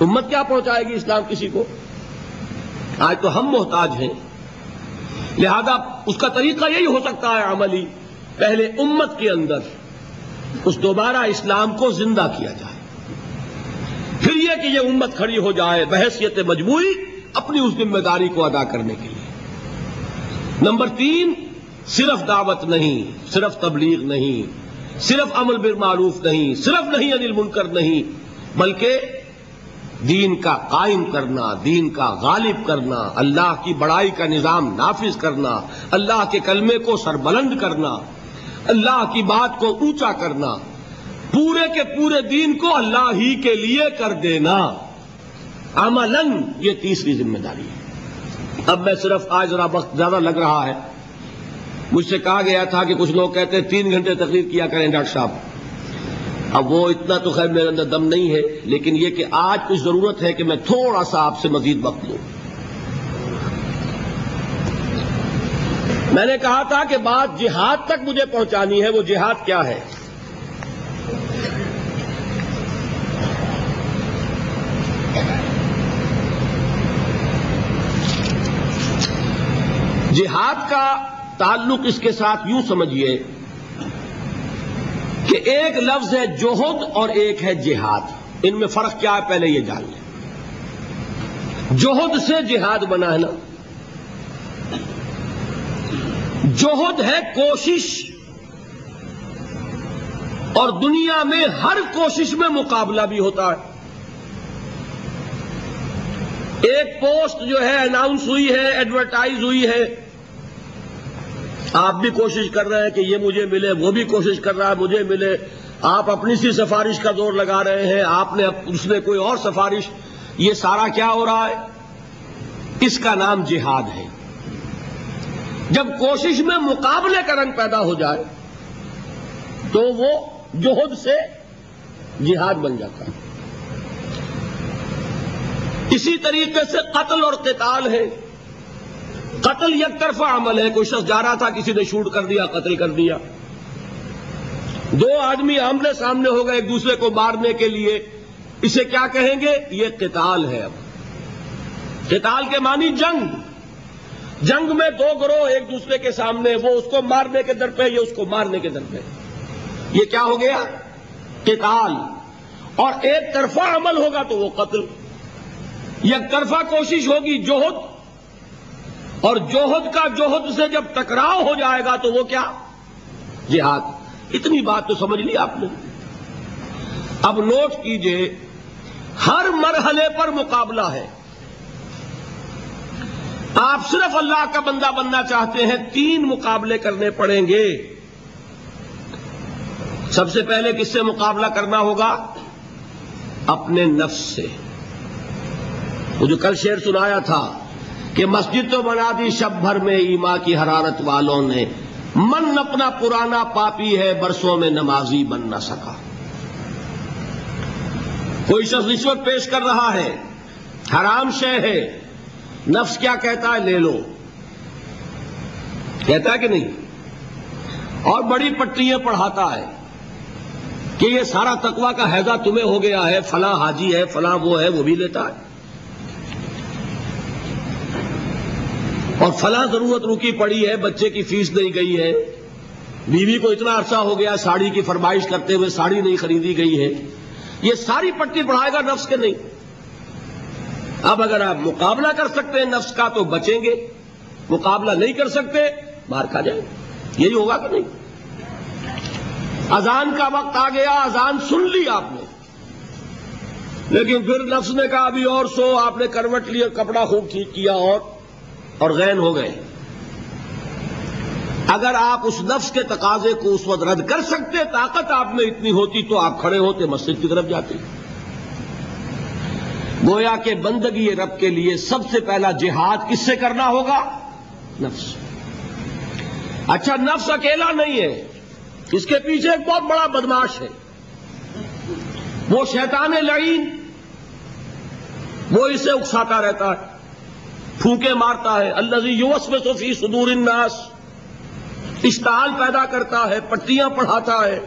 امت کیا پہنچائے گی اسلام کسی کو؟ آج تو ہم محتاج ہیں، لہذا اس کا طریقہ یہی ہو سکتا ہے عملی، پہلے امت کے اندر اس دوبارہ اسلام کو زندہ کیا جائے، پھر یہ کہ یہ امت کھڑی ہو جائے بحیثیت مجموعی اپنی اس ذمہ داری کو ادا کرنے کے لیے۔ نمبر 3، صرف دعوت نہیں، صرف تبلیغ نہیں، صرف امر بالمعروف نہیں، صرف نہی عن المنکر نہیں، بلکہ دین کا قائم کرنا، دین کا غالب کرنا، اللہ کی بڑائی کا نظام نافذ کرنا، اللہ کے کلمے کو سربلند کرنا، اللہ کی بات کو اونچا کرنا، پورے کے پورے دین کو اللہ ہی کے لیے کر دینا، عملاً یہ تیسری ذمہ داری ہے۔ اب میں صرف آج ذرا وقت زیادہ لگ رہا ہے، مجھ سے کہا گیا تھا کہ کچھ لوگ کہتے ہیں 3 گھنٹے تقریر کیا کریں ڈاکٹر صاحب، اب وہ اتنا تو خیر میرے اندر دم نہیں ہے، لیکن یہ کہ آج کچھ ضرورت ہے کہ میں تھوڑا سا آپ سے مزید وقت لوں۔ میں نے کہا تھا کہ بات جہاد تک مجھے پہنچانی ہے، وہ جہاد کیا ہے؟ جہاد کا تعلق اس کے ساتھ یوں سمجھیے کہ ایک لفظ ہے جوہد اور ایک ہے جہاد، ان میں فرق کیا ہے پہلے یہ جان لیں۔ جوہد سے جہاد بنا ہے نا، جوہد ہے کوشش، اور دنیا میں ہر کوشش میں مقابلہ بھی ہوتا ہے۔ ایک پوسٹ جو ہے اناؤنس ہوئی ہے، ایڈورٹائز ہوئی ہے، آپ بھی کوشش کر رہے ہیں کہ یہ مجھے ملے، وہ بھی کوشش کر رہا ہے مجھے ملے، آپ اپنی سی سفارش کا زور لگا رہے ہیں، آپ نے اس نے کوئی اور سفارش، یہ سارا کیا ہو رہا ہے؟ اس کا نام جہاد ہے۔ جب کوشش میں مقابلے کا رنگ پیدا ہو جائے تو وہ جوہد سے جہاد بن جاتا ہے۔ اسی طریقے سے قتل اور قتال ہے۔ قتل یک طرفہ عمل ہے، کوئی شخص جا رہا تھا، کسی نے شوٹ کر دیا، قتل کر دیا، 2 آدمی آمنے سامنے ہو گئے ایک دوسرے کو مارنے کے لیے، اسے کیا کہیں گے؟ یہ قتال ہے۔ اب قتال کے معنی جنگ، جنگ میں 2 گروہ ایک دوسرے کے سامنے، وہ اس کو مارنے کے در پہ، یہ اس کو مارنے کے در پہ، یہ کیا ہو گیا؟ قتال۔ اور ایک طرفہ عمل ہوگا تو وہ قتل، یک طرفہ کوشش ہوگی جوہد، اور جوہد کا جوہد سے جب ٹکراؤ ہو جائے گا تو وہ کیا؟ جہاد۔ اتنی بات تو سمجھ لی آپ نے۔ اب نوٹ کیجئے، ہر مرحلے پر مقابلہ ہے۔ آپ صرف اللہ کا بندہ بننا چاہتے ہیں، 3 مقابلے کرنے پڑیں گے۔ سب سے پہلے کس سے مقابلہ کرنا ہوگا؟ اپنے نفس سے۔ وہ جو کل شعر سنایا تھا کہ مسجد تو بنا دی شب بھر میں ایما کی حرارت والوں نے، من اپنا پرانا پاپی ہے برسوں میں نمازی بن نہ سکا۔ کوئی شخص رشوت پیش کر رہا ہے، حرام شے ہے، نفس کیا کہتا ہے؟ لے لو، کہتا ہے کہ نہیں؟ اور بڑی پٹیاں پڑھاتا ہے کہ یہ سارا تقویٰ کا حیضہ تمہیں ہو گیا ہے، فلاں حاجی ہے، فلاں وہ ہے، وہ بھی لیتا ہے، اور فلاں ضرورت رکی پڑی ہے، بچے کی فیس نہیں گئی ہے، بیوی کو اتنا عرصہ ہو گیا ساڑی کی فرمائش کرتے ہوئے ساڑی نہیں خریدی گئی ہے، یہ ساری پٹی پڑھائے گا نفس کے نہیں۔ اب اگر آپ مقابلہ کر سکتے ہیں نفس کا تو بچیں گے، مقابلہ نہیں کر سکتے مار کھا جائیں گے، یہی ہوگا کہ نہیں؟ اذان کا وقت آ گیا، اذان سن لی آپ نے، لیکن پھر نفس نے کہا ابھی اور سو، آپ نے کروٹ لی اور کپڑا خوب ٹھیک کیا اور غین ہو گئے۔ اگر آپ اس نفس کے تقاضے کو اس وقت رد کر سکتے، طاقت آپ میں اتنی ہوتی تو آپ کھڑے ہوتے مسجد کی طرف جاتے۔ گویا کہ بندگی رب کے لیے سب سے پہلا جہاد کس سے کرنا ہوگا؟ نفس۔ اچھا، نفس اکیلا نہیں ہے، اس کے پیچھے ایک بہت بڑا بدماش ہے، وہ شیطان لعین، وہ اسے اکساتا رہتا ہے، پھونکے مارتا ہے، الذی یوسوس فی صدور الناس، اشتعال پیدا کرتا ہے، پٹیاں پڑھاتا ہے،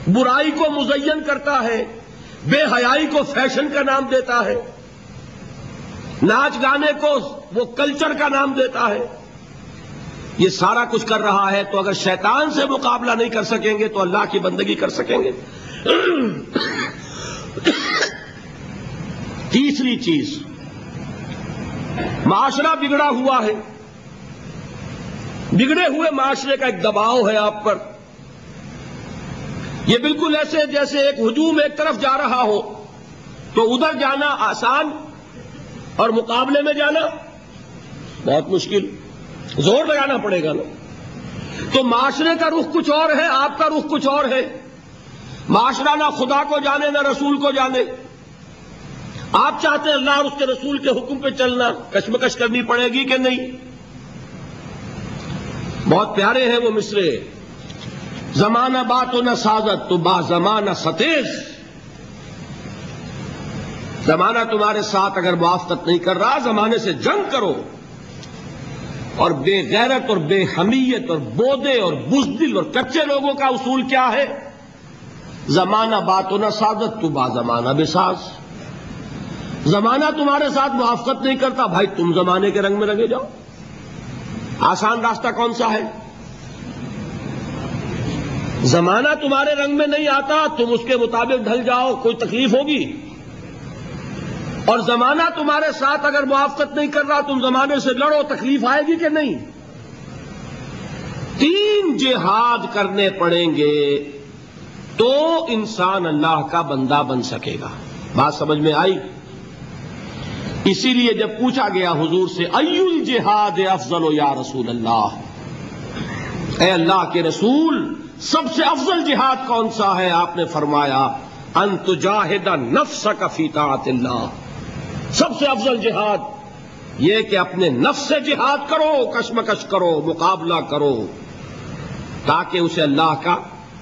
برائی کو مزین کرتا ہے، بے حیائی کو فیشن کا نام دیتا ہے، ناچ گانے کو وہ کلچر کا نام دیتا ہے، یہ سارا کچھ کر رہا ہے۔ تو اگر شیطان سے مقابلہ نہیں کر سکیں گے تو اللہ کی بندگی کر سکیں گے؟ تیسری چیز، معاشرہ بگڑا ہوا ہے، بگڑے ہوئے معاشرے کا ایک دباؤ ہے آپ پر۔ یہ بالکل ایسے جیسے ایک ہجوم ایک طرف جا رہا ہو تو ادھر جانا آسان اور مقابلے میں جانا بہت مشکل، زور لگانا پڑے گا نا۔ تو معاشرے کا رخ کچھ اور ہے، آپ کا رخ کچھ اور ہے۔ معاشرہ نہ خدا کو جانے نہ رسول کو جانے، آپ چاہتے ہیں اللہ اور اس کے رسول کے حکم پہ چلنا، کشمکش کرنی پڑے گی کہ نہیں؟ بہت پیارے ہیں وہ مصرے، زمانہ بات و نہ سازت تو با زمانہ ستیز۔ زمانہ تمہارے ساتھ اگر موافقت نہیں کر رہا، زمانے سے جنگ کرو۔ اور بے غیرت اور بے حمیت اور بودے اور بزدل اور کچے لوگوں کا اصول کیا ہے؟ زمانہ بات و نہ سازت تو با زمانہ بساز۔ زمانہ تمہارے ساتھ موافقت نہیں کرتا، بھائی تم زمانے کے رنگ میں رنگے جاؤ۔ آسان راستہ کون سا ہے؟ زمانہ تمہارے رنگ میں نہیں آتا، تم اس کے مطابق ڈھل جاؤ، کوئی تکلیف ہوگی؟ اور زمانہ تمہارے ساتھ اگر موافقت نہیں کر رہا، تم زمانے سے لڑو، تکلیف آئے گی کہ نہیں؟ تین جہاد کرنے پڑیں گے تو انسان اللہ کا بندہ بن سکے گا۔ بات سمجھ میں آئی؟ اسی لیے جب پوچھا گیا حضور سے ای الجہاد افضل یا رسول اللہ، اے اللہ کے رسول سب سے افضل جہاد کون سا ہے؟ آپ نے فرمایا ان تجاہد نفسک فی طاعت اللہ، سب سے افضل جہاد یہ کہ اپنے نفس سے جہاد کرو، کشمکش کرو، مقابلہ کرو، تاکہ اسے اللہ کا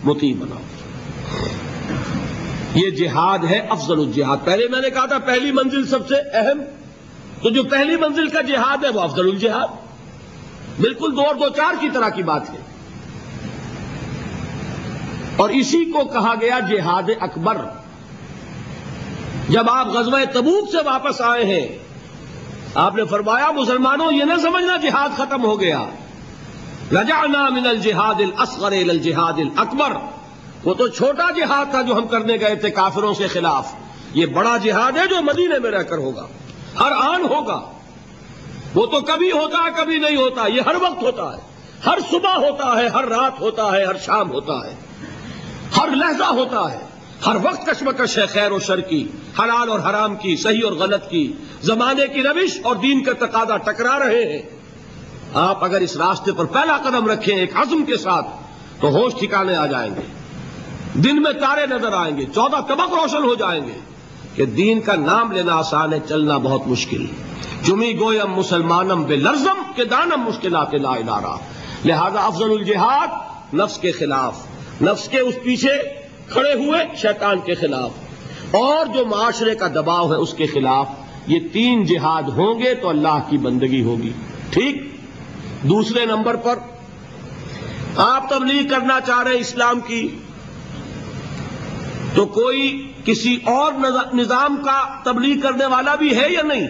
مطیع بناؤ۔ یہ جہاد ہے افضل الجہاد۔ پہلے میں نے کہا تھا پہلی منزل سب سے اہم، تو جو پہلی منزل کا جہاد ہے وہ افضل الجہاد، بالکل 2 اور 2 4 کی طرح کی بات ہے۔ اور اسی کو کہا گیا جہاد اکبر۔ جب آپ غزوہ تبوک سے واپس آئے ہیں، آپ نے فرمایا مسلمانوں یہ نہ سمجھنا جہاد ختم ہو گیا، رجعنا من الجہاد الاصغر الى الجہاد الاکبر۔ وہ تو چھوٹا جہاد تھا جو ہم کرنے گئے تھے کافروں سے خلاف، یہ بڑا جہاد ہے جو مدینے میں رہ کر ہوگا، ہر آن ہوگا۔ وہ تو کبھی ہوتا ہے کبھی نہیں ہوتا، یہ ہر وقت ہوتا ہے، ہر صبح ہوتا ہے، ہر رات ہوتا ہے، ہر شام ہوتا ہے، ہر لحظہ ہوتا ہے، ہر وقت کشمکش ہے خیر و شر کی، حلال اور حرام کی، صحیح اور غلط کی، زمانے کی روش اور دین کا تقاضا ٹکرا رہے ہیں۔ آپ اگر اس راستے پر پہلا قدم رکھیں ایک عزم کے ساتھ تو ہوش ٹھکانے آ جائیں گے، دن میں تارے نظر آئیں گے، 14 طبق روشن ہو جائیں گے کہ دین کا نام لینا آسان ہے، چلنا بہت مشکل۔ جمی گویم مسلمانم بے لرزم کے دانم مشکلات لا الہ۔ لہذا افضل الجہاد نفس کے خلاف، نفس کے اس پیچھے کھڑے ہوئے شیطان کے خلاف، اور جو معاشرے کا دباؤ ہے اس کے خلاف، یہ 3 جہاد ہوں گے تو اللہ کی بندگی ہوگی۔ ٹھیک؟ دوسرے نمبر پر آپ تبلیغ کرنا چاہ رہے ہیں اسلام کی، تو کوئی کسی اور نظام کا تبلیغ کرنے والا بھی ہے یا نہیں؟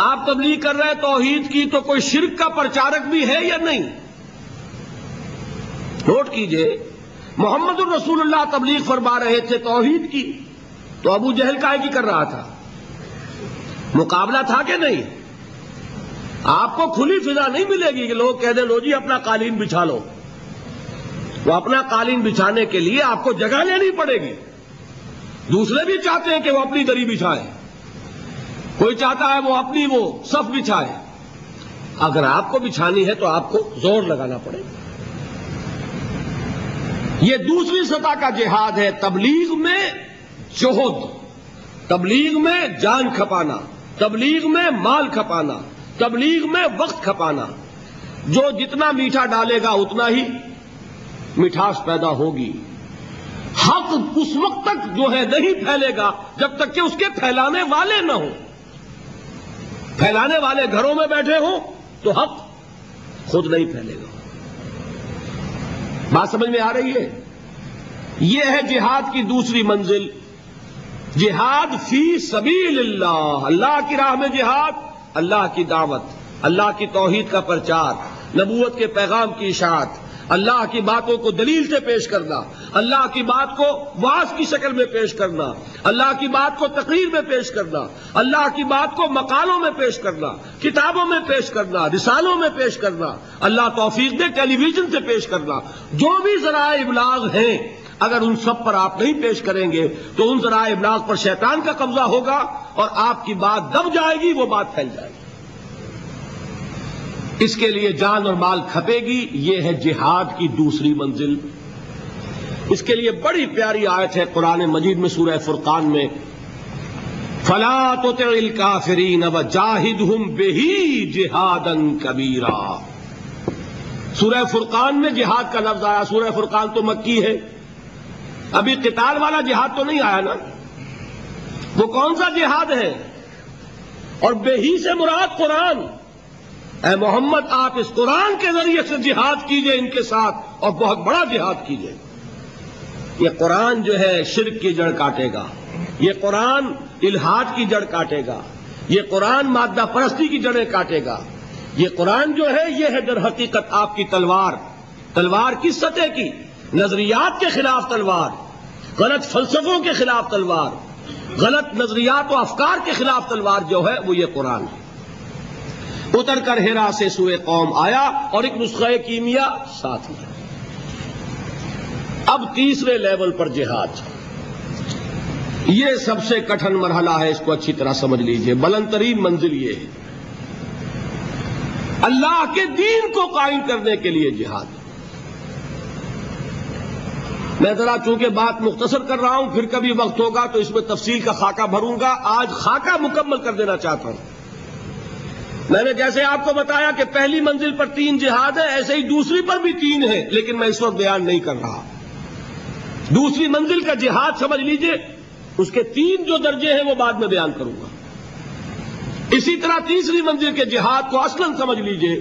آپ تبلیغ کر رہے ہیں توحید کی، تو کوئی شرک کا پرچارک بھی ہے یا نہیں؟ نوٹ کیجئے، محمد الرسول اللہ تبلیغ فرما رہے تھے توحید کی، تو ابو جہل کائے کی کر رہا تھا؟ مقابلہ تھا کہ نہیں؟ آپ کو کھلی فضا نہیں ملے گی کہ لوگ کہہ دیں لو جی اپنا قالین بچھا لو۔ وہ اپنا قالین بچھانے کے لیے آپ کو جگہ لینی پڑے گی۔ دوسرے بھی چاہتے ہیں کہ وہ اپنی دری بچھائے، کوئی چاہتا ہے وہ اپنی وہ صف بچھائے۔ اگر آپ کو بچھانی ہے تو آپ کو زور لگانا پڑے گا۔ یہ دوسری سطح کا جہاد ہے، تبلیغ میں جہد، تبلیغ میں جان کھپانا، تبلیغ میں مال کھپانا، تبلیغ میں وقت کھپانا۔ جو جتنا میٹھا ڈالے گا اتنا ہی مٹھاس پیدا ہوگی۔ حق اس وقت تک جو ہے نہیں پھیلے گا جب تک کہ اس کے پھیلانے والے نہ ہوں۔ پھیلانے والے گھروں میں بیٹھے ہوں تو حق خود نہیں پھیلے گا۔ بات سمجھ میں آ رہی ہے؟ یہ ہے جہاد کی دوسری منزل، جہاد فی سبیل اللہ، اللہ کی راہ میں جہاد، اللہ کی دعوت، اللہ کی توحید کا پرچار، نبوت کے پیغام کی اشاعت، اللہ کی باتوں کو دلیل سے پیش کرنا، اللہ کی بات کو وعظ کی شکل میں پیش کرنا، اللہ کی بات کو تقریر میں پیش کرنا، اللہ کی بات کو مقالوں میں پیش کرنا، کتابوں میں پیش کرنا، رسالوں میں پیش کرنا، اللہ توفیق دے ٹیلی ویژن سے پیش کرنا۔ جو بھی ذرائع ابلاغ ہیں اگر ان سب پر آپ نہیں پیش کریں گے تو ان ذرائع ابلاغ پر شیطان کا قبضہ ہوگا اور آپ کی بات دب جائے گی، وہ بات پھیل جائے گی۔ اس کے لیے جان اور مال کھپے گی، یہ ہے جہاد کی دوسری منزل۔ اس کے لیے بڑی پیاری آیت ہے قرآن مجید میں سورہ فرقان میں، فَلَا تُطِعِ الْكَافِرِينَ وَجَاهِدْهُمْ بِهِ جِهَادًا كَبِيرًا۔ سورہ فرقان میں جہاد کا لفظ آیا، سورہ فرقان تو مکی ہے، ابھی قتال والا جہاد تو نہیں آیا نا، وہ کون سا جہاد ہے؟ اور بہی سے مراد قرآن۔ اے محمد آپ اس قرآن کے ذریعے سے جہاد کیجئے ان کے ساتھ، اور بہت بڑا جہاد کیجئے۔ یہ قرآن جو ہے شرک کی جڑ کاٹے گا، یہ قرآن الحاد کی جڑ کاٹے گا، یہ قرآن مادہ پرستی کی جڑیں کاٹے گا، یہ قرآن جو ہے یہ ہے در حقیقت آپ کی تلوار۔ تلوار کس سطح کی؟ نظریات کے خلاف تلوار، غلط فلسفوں کے خلاف تلوار، غلط نظریات و افکار کے خلاف تلوار جو ہے وہ یہ قرآن ہے۔ اتر کر ہیرا سے سوئے قوم آیا اور ایک نسخہ کیمیا ساتھ لیا۔ اب تیسرے لیول پر جہاد، یہ سب سے کٹھن مرحلہ ہے، اس کو اچھی طرح سمجھ لیجئے، بلند ترین منزل یہ ہے، اللہ کے دین کو قائم کرنے کے لیے جہاد۔ میں ذرا چونکہ بات مختصر کر رہا ہوں، پھر کبھی وقت ہوگا تو اس میں تفصیل کا خاکہ بھروں گا، آج خاکہ مکمل کر دینا چاہتا ہوں۔ میں نے جیسے آپ کو بتایا کہ پہلی منزل پر 3 جہاد ہے، ایسے ہی دوسری پر بھی 3 ہے، لیکن میں اس وقت بیان نہیں کر رہا۔ دوسری منزل کا جہاد سمجھ لیجئے، اس کے 3 جو درجے ہیں وہ بعد میں بیان کروں گا۔ اسی طرح تیسری منزل کے جہاد کو اصلاً سمجھ لیجئے۔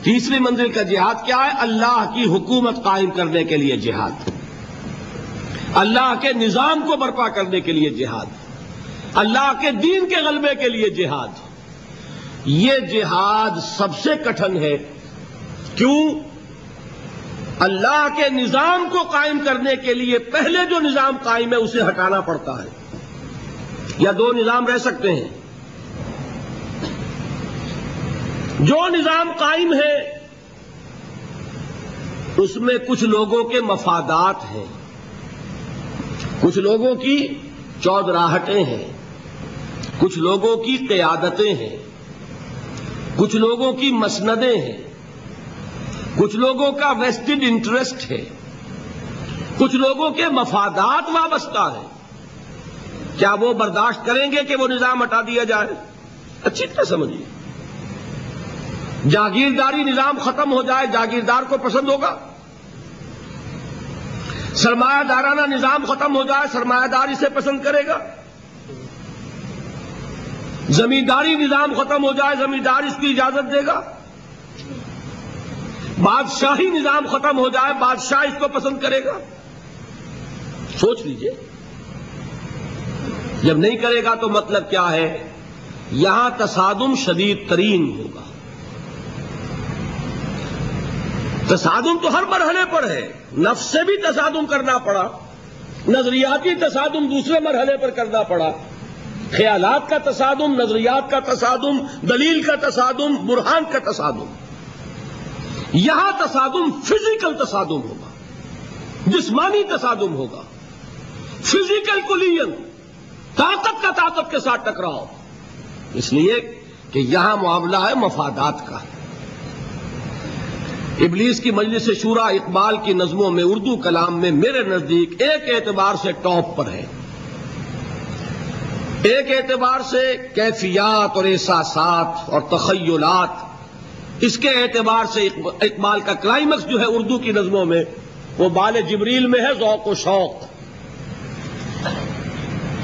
تیسری منزل کا جہاد کیا ہے؟ اللہ کی حکومت قائم کرنے کے لیے جہاد، اللہ کے نظام کو برپا کرنے کے لیے جہاد، اللہ کے دین کے غلبے کے لیے جہاد۔ یہ جہاد سب سے کٹھن ہے، کیوں؟ اللہ کے نظام کو قائم کرنے کے لیے پہلے جو نظام قائم ہے اسے ہٹانا پڑتا ہے، یا 2 نظام رہ سکتے ہیں۔ جو نظام قائم ہے اس میں کچھ لوگوں کے مفادات ہیں، کچھ لوگوں کی چودراہٹیں ہیں، کچھ لوگوں کی قیادتیں ہیں، کچھ لوگوں کی مسندیں ہیں، کچھ لوگوں کا ویسٹڈ انٹرسٹ ہے، کچھ لوگوں کے مفادات وابستہ ہیں۔ کیا وہ برداشت کریں گے کہ وہ نظام ہٹا دیا جائے؟ اچھی طرح سمجھیے، جاگیرداری نظام ختم ہو جائے، جاگیردار کو پسند ہوگا؟ سرمایہ دارانہ نظام ختم ہو جائے، سرمایہ دار اسے پسند کرے گا؟ زمینداری نظام ختم ہو جائے، زمیندار اس کی اجازت دے گا؟ بادشاہی نظام ختم ہو جائے، بادشاہ اس کو پسند کرے گا؟ سوچ لیجئے، جب نہیں کرے گا تو مطلب کیا ہے؟ یہاں تصادم شدید ترین ہوگا۔ تصادم تو ہر مرحلے پر ہے، نفس سے بھی تصادم کرنا پڑا، نظریاتی تصادم دوسرے مرحلے پر کرنا پڑا، خیالات کا تصادم، نظریات کا تصادم، دلیل کا تصادم، برہان کا تصادم۔ یہاں تصادم فزیکل تصادم ہوگا، جسمانی تصادم ہوگا، فزیکل کلین، طاقت کا طاقت کے ساتھ ٹکراؤ، اس لیے کہ یہاں معاملہ ہے مفادات کا۔ ابلیس کی مجلس شورا اقبال کی نظموں میں اردو کلام میں میرے نزدیک ایک اعتبار سے ٹاپ پر ہے، ایک اعتبار سے کیفیات اور احساسات اور تخیلات، اس کے اعتبار سے اقبال کا کلائمیکس جو ہے اردو کی نظموں میں وہ بال جبریل میں ہے، ذوق و شوق۔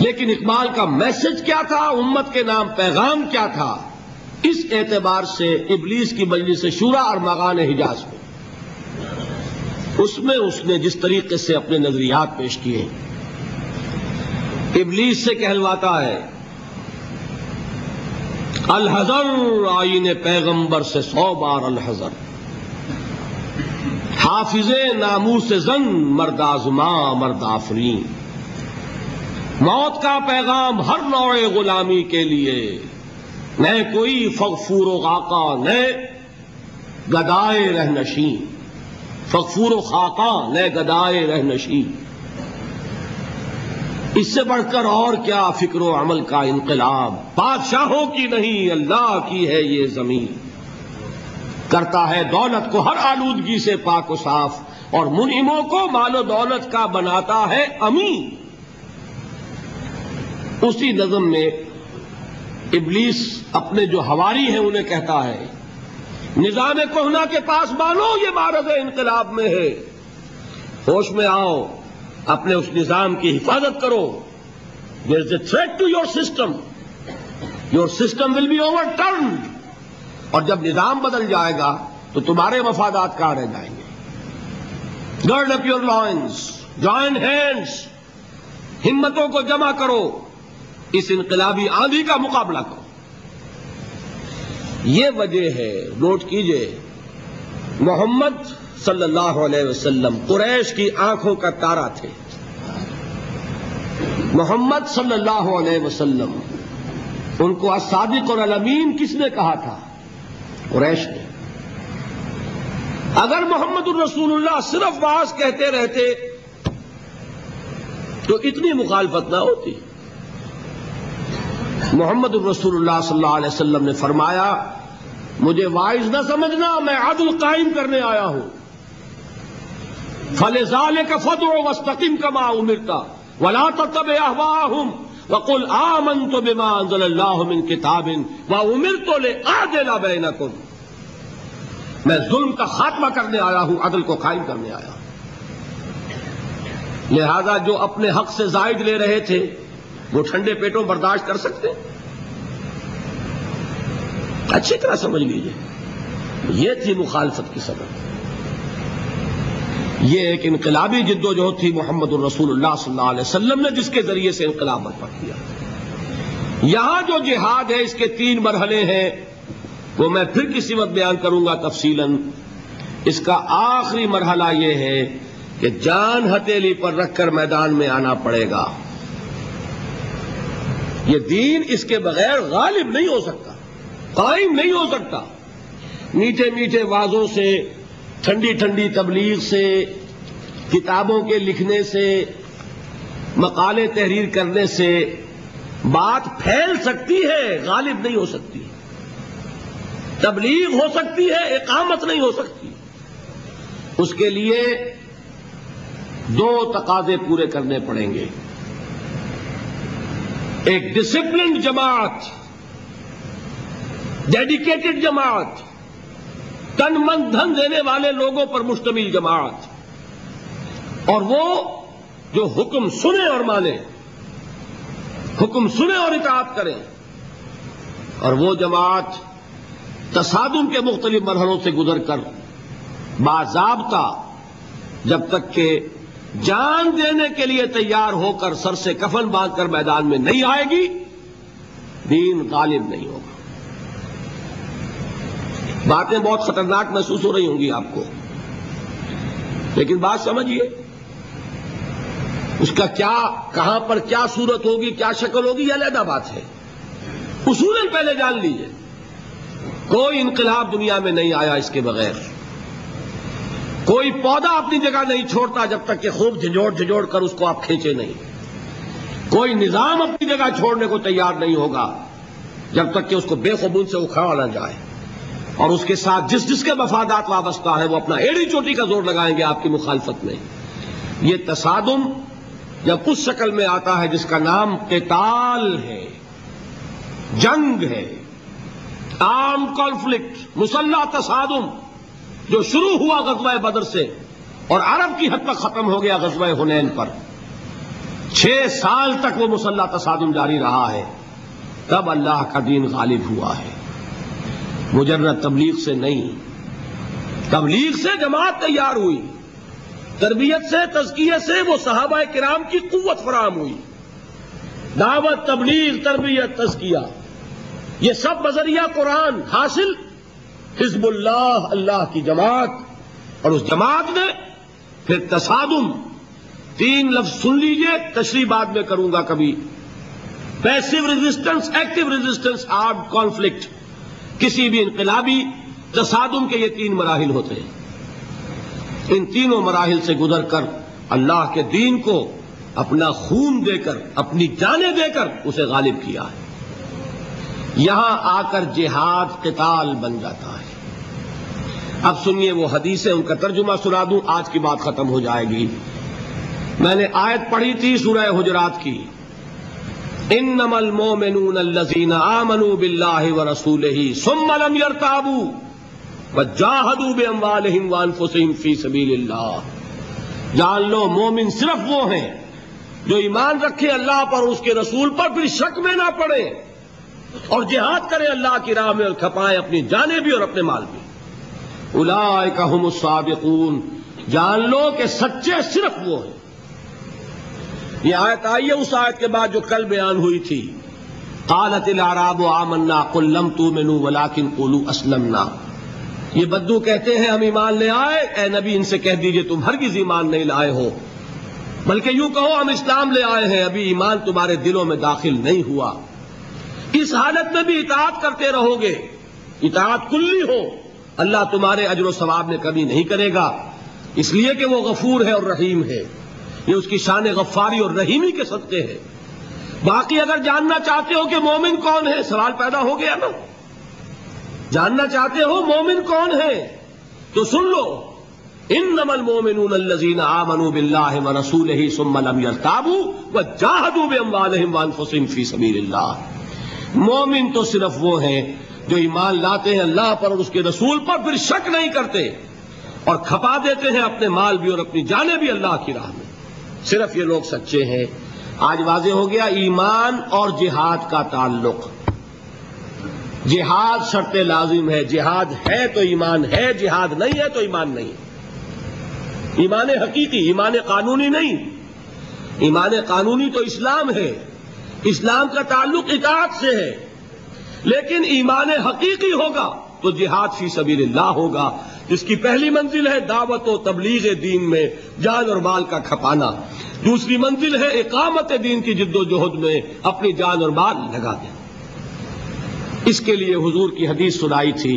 لیکن اقبال کا میسج کیا تھا، امت کے نام پیغام کیا تھا، اس اعتبار سے ابلیس کی مجلس شورا اور مغان حجاز میں اس میں اس نے جس طریقے سے اپنے نظریات پیش کیے، ابلیس سے کہلواتا ہے الحذر، آئین پیغمبر سے 100 بار الحذر، حافظ ناموس زن مرد آزما مرد آفرین، موت کا پیغام ہر نوع غلامی کے لیے، نہ کوئی فغفور و غاقہ نہ گدائے رہنشین، فغفور و خاقہ نہ گدائے رہنشین۔ اس سے بڑھ کر اور کیا فکر و عمل کا انقلاب، بادشاہوں کی نہیں اللہ کی ہے یہ زمین، کرتا ہے دولت کو ہر آلودگی سے پاک و صاف، اور منعموں کو مال و دولت کا بناتا ہے امین۔ اسی نظم میں ابلیس اپنے جو حواری ہیں انہیں کہتا ہے نظام کہنا کے پاس مانو یہ معرض انقلاب میں ہے، ہوش میں آؤ، اپنے اس نظام کی حفاظت کرو۔ There is a threat to your system. Your system will be overturned. اور جب نظام بدل جائے گا تو تمہارے مفادات کہاں رہ جائیں گے؟ Gird up your loins, join hands، ہمتوں کو جمع کرو، اس انقلابی آندھی کا مقابلہ کرو۔ یہ وجہ ہے، نوٹ کیجئے، محمد صلی اللہ علیہ وسلم قریش کی آنکھوں کا تارا تھے۔ محمد صلی اللہ علیہ وسلم، ان کو الصادق اور الامین کس نے کہا تھا؟ قریش نے۔ اگر محمد الرسول اللہ صرف واعظ کہتے رہتے تو اتنی مخالفت نہ ہوتی۔ محمد الرسول اللہ صلی اللہ علیہ وسلم نے فرمایا مجھے واعظ نہ سمجھنا، میں عدل قائم کرنے آیا ہوں۔ فَلِذَلِكَ فَادْعُ وَاسْتَقِمْ كَمَا أُمِرْتَ وَلَا تَتَّبِعْ أَهْوَاءَهُمْ وَقُلْ آمَنْتُ بِمَا أَنزَلَ اللَّهُ مِنْ كِتَابٍ وَأُمِرْتُ لِأَعْدِلَ بَيْنَكُمْ، میں ظلم کا خاتمہ کرنے آیا ہوں، عدل کو قائم کرنے آیا ہوں۔ لہذا جو اپنے حق سے زائد لے رہے تھے وہ ٹھنڈے پیٹوں برداشت کر سکتے؟ اچھی طرح سمجھ لیجئے، یہ تھی مخالفت کی سبب، یہ ایک انقلابی جد و جہد تھی محمد الرسول اللہ صلی اللہ علیہ وسلم نے، جس کے ذریعے سے انقلاب برپا کیا۔ یہاں جو جہاد ہے اس کے 3 مرحلے ہیں، وہ میں پھر کسی وقت بیان کروں گا تفصیلاً۔ اس کا آخری مرحلہ یہ ہے کہ جان ہتھیلی پر رکھ کر میدان میں آنا پڑے گا۔ یہ دین اس کے بغیر غالب نہیں ہو سکتا، قائم نہیں ہو سکتا۔ میٹھے میٹھے وعظوں سے، ٹھنڈی ٹھنڈی تبلیغ سے، کتابوں کے لکھنے سے، مقالے تحریر کرنے سے بات پھیل سکتی ہے، غالب نہیں ہو سکتی۔ تبلیغ ہو سکتی ہے، اقامت نہیں ہو سکتی۔ اس کے لیے 2 تقاضے پورے کرنے پڑیں گے۔ ایک ڈسپلنڈ جماعت، ڈیڈیکیٹڈ جماعت، تن من دھن دینے والے لوگوں پر مشتمل جماعت، اور وہ جو حکم سنے اور مانے، حکم سنے اور اطاعت کرے، اور وہ جماعت تصادم کے مختلف مرحلوں سے گزر کر باضابطہ جب تک کہ جان دینے کے لیے تیار ہو کر سر سے کفن باندھ کر میدان میں نہیں آئے گی، دین غالب نہیں ہوگا۔ باتیں بہت خطرناک محسوس ہو رہی ہوں گی آپ کو، لیکن بات سمجھیے، اس کا کیا، کہاں پر کیا صورت ہوگی، کیا شکل ہوگی، یہ علیحدہ بات ہے۔ اصولاً پہلے جان لیجئے، کوئی انقلاب دنیا میں نہیں آیا اس کے بغیر۔ کوئی پودا اپنی جگہ نہیں چھوڑتا جب تک کہ خوب جھنجھوڑ کر اس کو آپ کھینچے نہیں۔ کوئی نظام اپنی جگہ چھوڑنے کو تیار نہیں ہوگا جب تک کہ اس کو بے خبول سے اکھاڑا نہ جائے، اور اس کے ساتھ جس جس کے مفادات وابستہ ہے وہ اپنا ایڑی چوٹی کا زور لگائیں گے آپ کی مخالفت میں۔ یہ تصادم جب اس شکل میں آتا ہے جس کا نام قتال ہے، جنگ ہے، آرم کانفلکٹ، مسلح تصادم، جو شروع ہوا غزوہ بدر سے اور عرب کی حد تک ختم ہو گیا غزوہ حنین پر، 6 سال تک وہ مسلح تصادم جاری رہا ہے، تب اللہ کا دین غالب ہوا ہے، مجرد تبلیغ سے نہیں۔ تبلیغ سے جماعت تیار ہوئی، تربیت سے، تزکیے سے وہ صحابہ کرام کی قوت فراہم ہوئی. دعوت، تبلیغ، تربیت، تزکیہ، یہ سب بذریعہ قرآن حاصل. حزب اللہ، اللہ کی جماعت، اور اس جماعت نے پھر تصادم. 3 لفظ سن لیجئے، تشریح بعد میں کروں گا کبھی. Passive resistance, active resistance, armed conflict. کسی بھی انقلابی تصادم کے یہ 3 مراحل ہوتے ہیں. ان تینوں مراحل سے گزر کر اللہ کے دین کو اپنا خون دے کر، اپنی جانیں دے کر اسے غالب کیا ہے. یہاں آ کر جہاد قتال بن جاتا ہے. اب سنیے وہ حدیثیں، ان کا ترجمہ سنا دوں، آج کی بات ختم ہو جائے گی. میں نے آیت پڑھی تھی سورہ حجرات کی، انما المؤمنون الذین آمنوا باللہ ورسولہ ثم لم یرتابوا وجاہدوا باموالہم وانفسہم فی سبیل اللہ. جان لو مومن صرف وہ ہیں جو ایمان رکھے اللہ پر اور اس کے رسول پر، پھر شک میں نہ پڑے اور جہاد کرے اللہ کی راہ میں، اور کھپائے اپنی جانیں بھی اور اپنے مال بھی. اولئک ھم الصادقون. جان لو کہ سچے صرف وہ ہیں. یہ آیت آئی ہے اس آیت کے بعد جو کل بیان ہوئی تھی، قالت الاعراب آمنا قل لم تؤمنوا ولکن قولوا اسلمنا. یہ بدو کہتے ہیں ہم ایمان لے آئے. اے نبی ان سے کہہ دیجئے تم ہرگز ایمان نہیں لائے ہو، بلکہ یوں کہو ہم اسلام لے آئے ہیں، ابھی ایمان تمہارے دلوں میں داخل نہیں ہوا. اس حالت میں بھی اطاعت کرتے رہو گے، اطاعت کلی ہو، اللہ تمہارے اجر و ثواب میں کمی نہیں کرے گا، اس لیے کہ وہ غفور ہے اور رحیم ہے. یہ اس کی شان غفاری اور رحیمی کے صدقے ہے. باقی اگر جاننا چاہتے ہو کہ مومن کون ہے، سوال پیدا ہو گیا نا. جاننا چاہتے ہو مومن کون ہے تو سن لو، انما المؤمنون الذین آمنوا باللہ ورسولہ ثم لم یرتابوا وجاہدوا باموالہم وانفسہم فی سبیل اللہ. مومن تو صرف وہ ہیں جو ایمان لاتے ہیں اللہ پر اور اس کے رسول پر، پھر شک نہیں کرتے اور کھپا دیتے ہیں اپنے مال بھی اور اپنی جانیں بھی اللہ کی راہ میں. صرف یہ لوگ سچے ہیں. آج واضح ہو گیا ایمان اور جہاد کا تعلق. جہاد شرط لازم ہے. جہاد ہے تو ایمان ہے، جہاد نہیں ہے تو ایمان نہیں. ایمان حقیقی، ایمان قانونی نہیں. ایمان قانونی تو اسلام ہے، اسلام کا تعلق اطاعت سے ہے. لیکن ایمان حقیقی ہوگا تو جہاد فی سبیل اللہ ہوگا، جس کی پہلی منزل ہے دعوت و تبلیغ دین میں جان اور مال کا کھپانا. دوسری منزل ہے اقامت دین کی جد و جہد میں اپنی جان اور مال لگا دینا. اس کے لیے حضور کی حدیث سنائی تھی،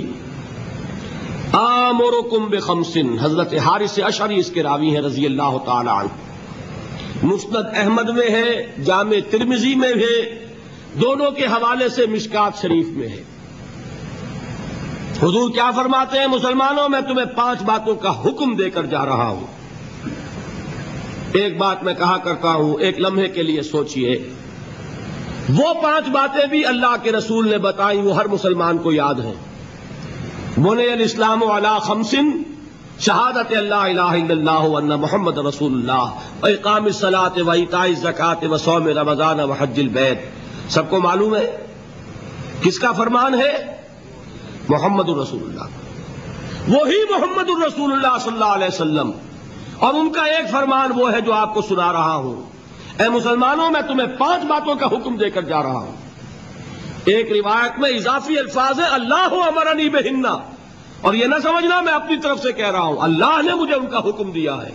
آمرکم بخمس. حضرت حارث اشعری اس کے راوی ہیں رضی اللہ تعالی عنہ. مسند احمد میں ہے، جامع ترمذی میں ہے، دونوں کے حوالے سے مشکات شریف میں ہے. حضور کیا فرماتے ہیں؟ مسلمانوں میں تمہیں 5 باتوں کا حکم دے کر جا رہا ہوں. ایک بات میں کہا کرتا ہوں، ایک لمحے کے لیے سوچئے. وہ 5 باتیں بھی اللہ کے رسول نے بتائیں، وہ ہر مسلمان کو یاد ہیں. بنی الاسلام علی 5: شہادت اللہ الہ الا اللہ وان محمد رسول اللہ، اقام الصلاۃ وایتاء الزکوٰۃ وصوم رمضان وحج البیت. سب کو معلوم ہے کس کا فرمان ہے؟ محمد الرسول اللہ. وہی محمد الرسول اللہ صلی اللہ علیہ وسلم، اور ان کا ایک فرمان وہ ہے جو آپ کو سنا رہا ہوں. اے مسلمانوں میں تمہیں 5 باتوں کا حکم دے کر جا رہا ہوں. ایک روایت میں اضافی الفاظ ہے اللہ امرنی بہن، اور یہ نہ سمجھنا میں اپنی طرف سے کہہ رہا ہوں، اللہ نے مجھے ان کا حکم دیا ہے.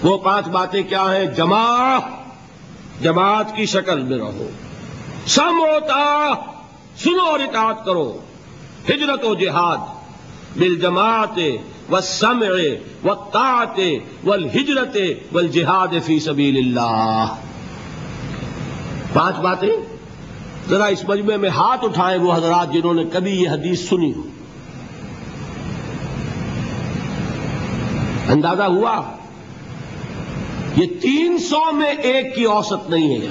وہ 5 باتیں کیا ہیں؟ جماعت کی شکل میں رہو، سمع و طاعت، سنو اور اطاعت کرو، ہجرت و جہاد بالجماعت والسمع والطاعت والہجرت والجہاد فی سبیل اللہ. 5 باتیں. ذرا اس مجمع میں ہاتھ اٹھائیں وہ حضرات جنہوں نے کبھی یہ حدیث سنی ہو. اندازہ ہوا؟ یہ 300 میں ایک کی اوسط نہیں ہے.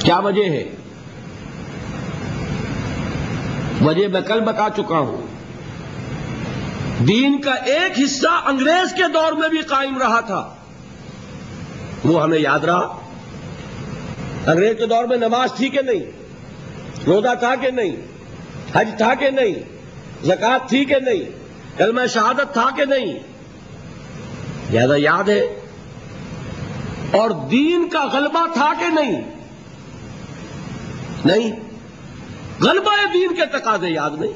کیا وجہ ہے؟ وجہ میں کل بتا چکا ہوں. دین کا ایک حصہ انگریز کے دور میں بھی قائم رہا تھا، وہ ہمیں یاد رہا. انگریز کے دور میں نماز تھی کہ نہیں؟ روزہ تھا کہ نہیں؟ حج تھا کہ نہیں؟ زکوٰۃ تھی کہ نہیں؟ کلمہ شہادت تھا کہ نہیں؟ لہذا یاد ہے. اور دین کا غلبہ تھا کہ نہیں؟ نہیں. غلبہ دین کے تقاضے یاد نہیں.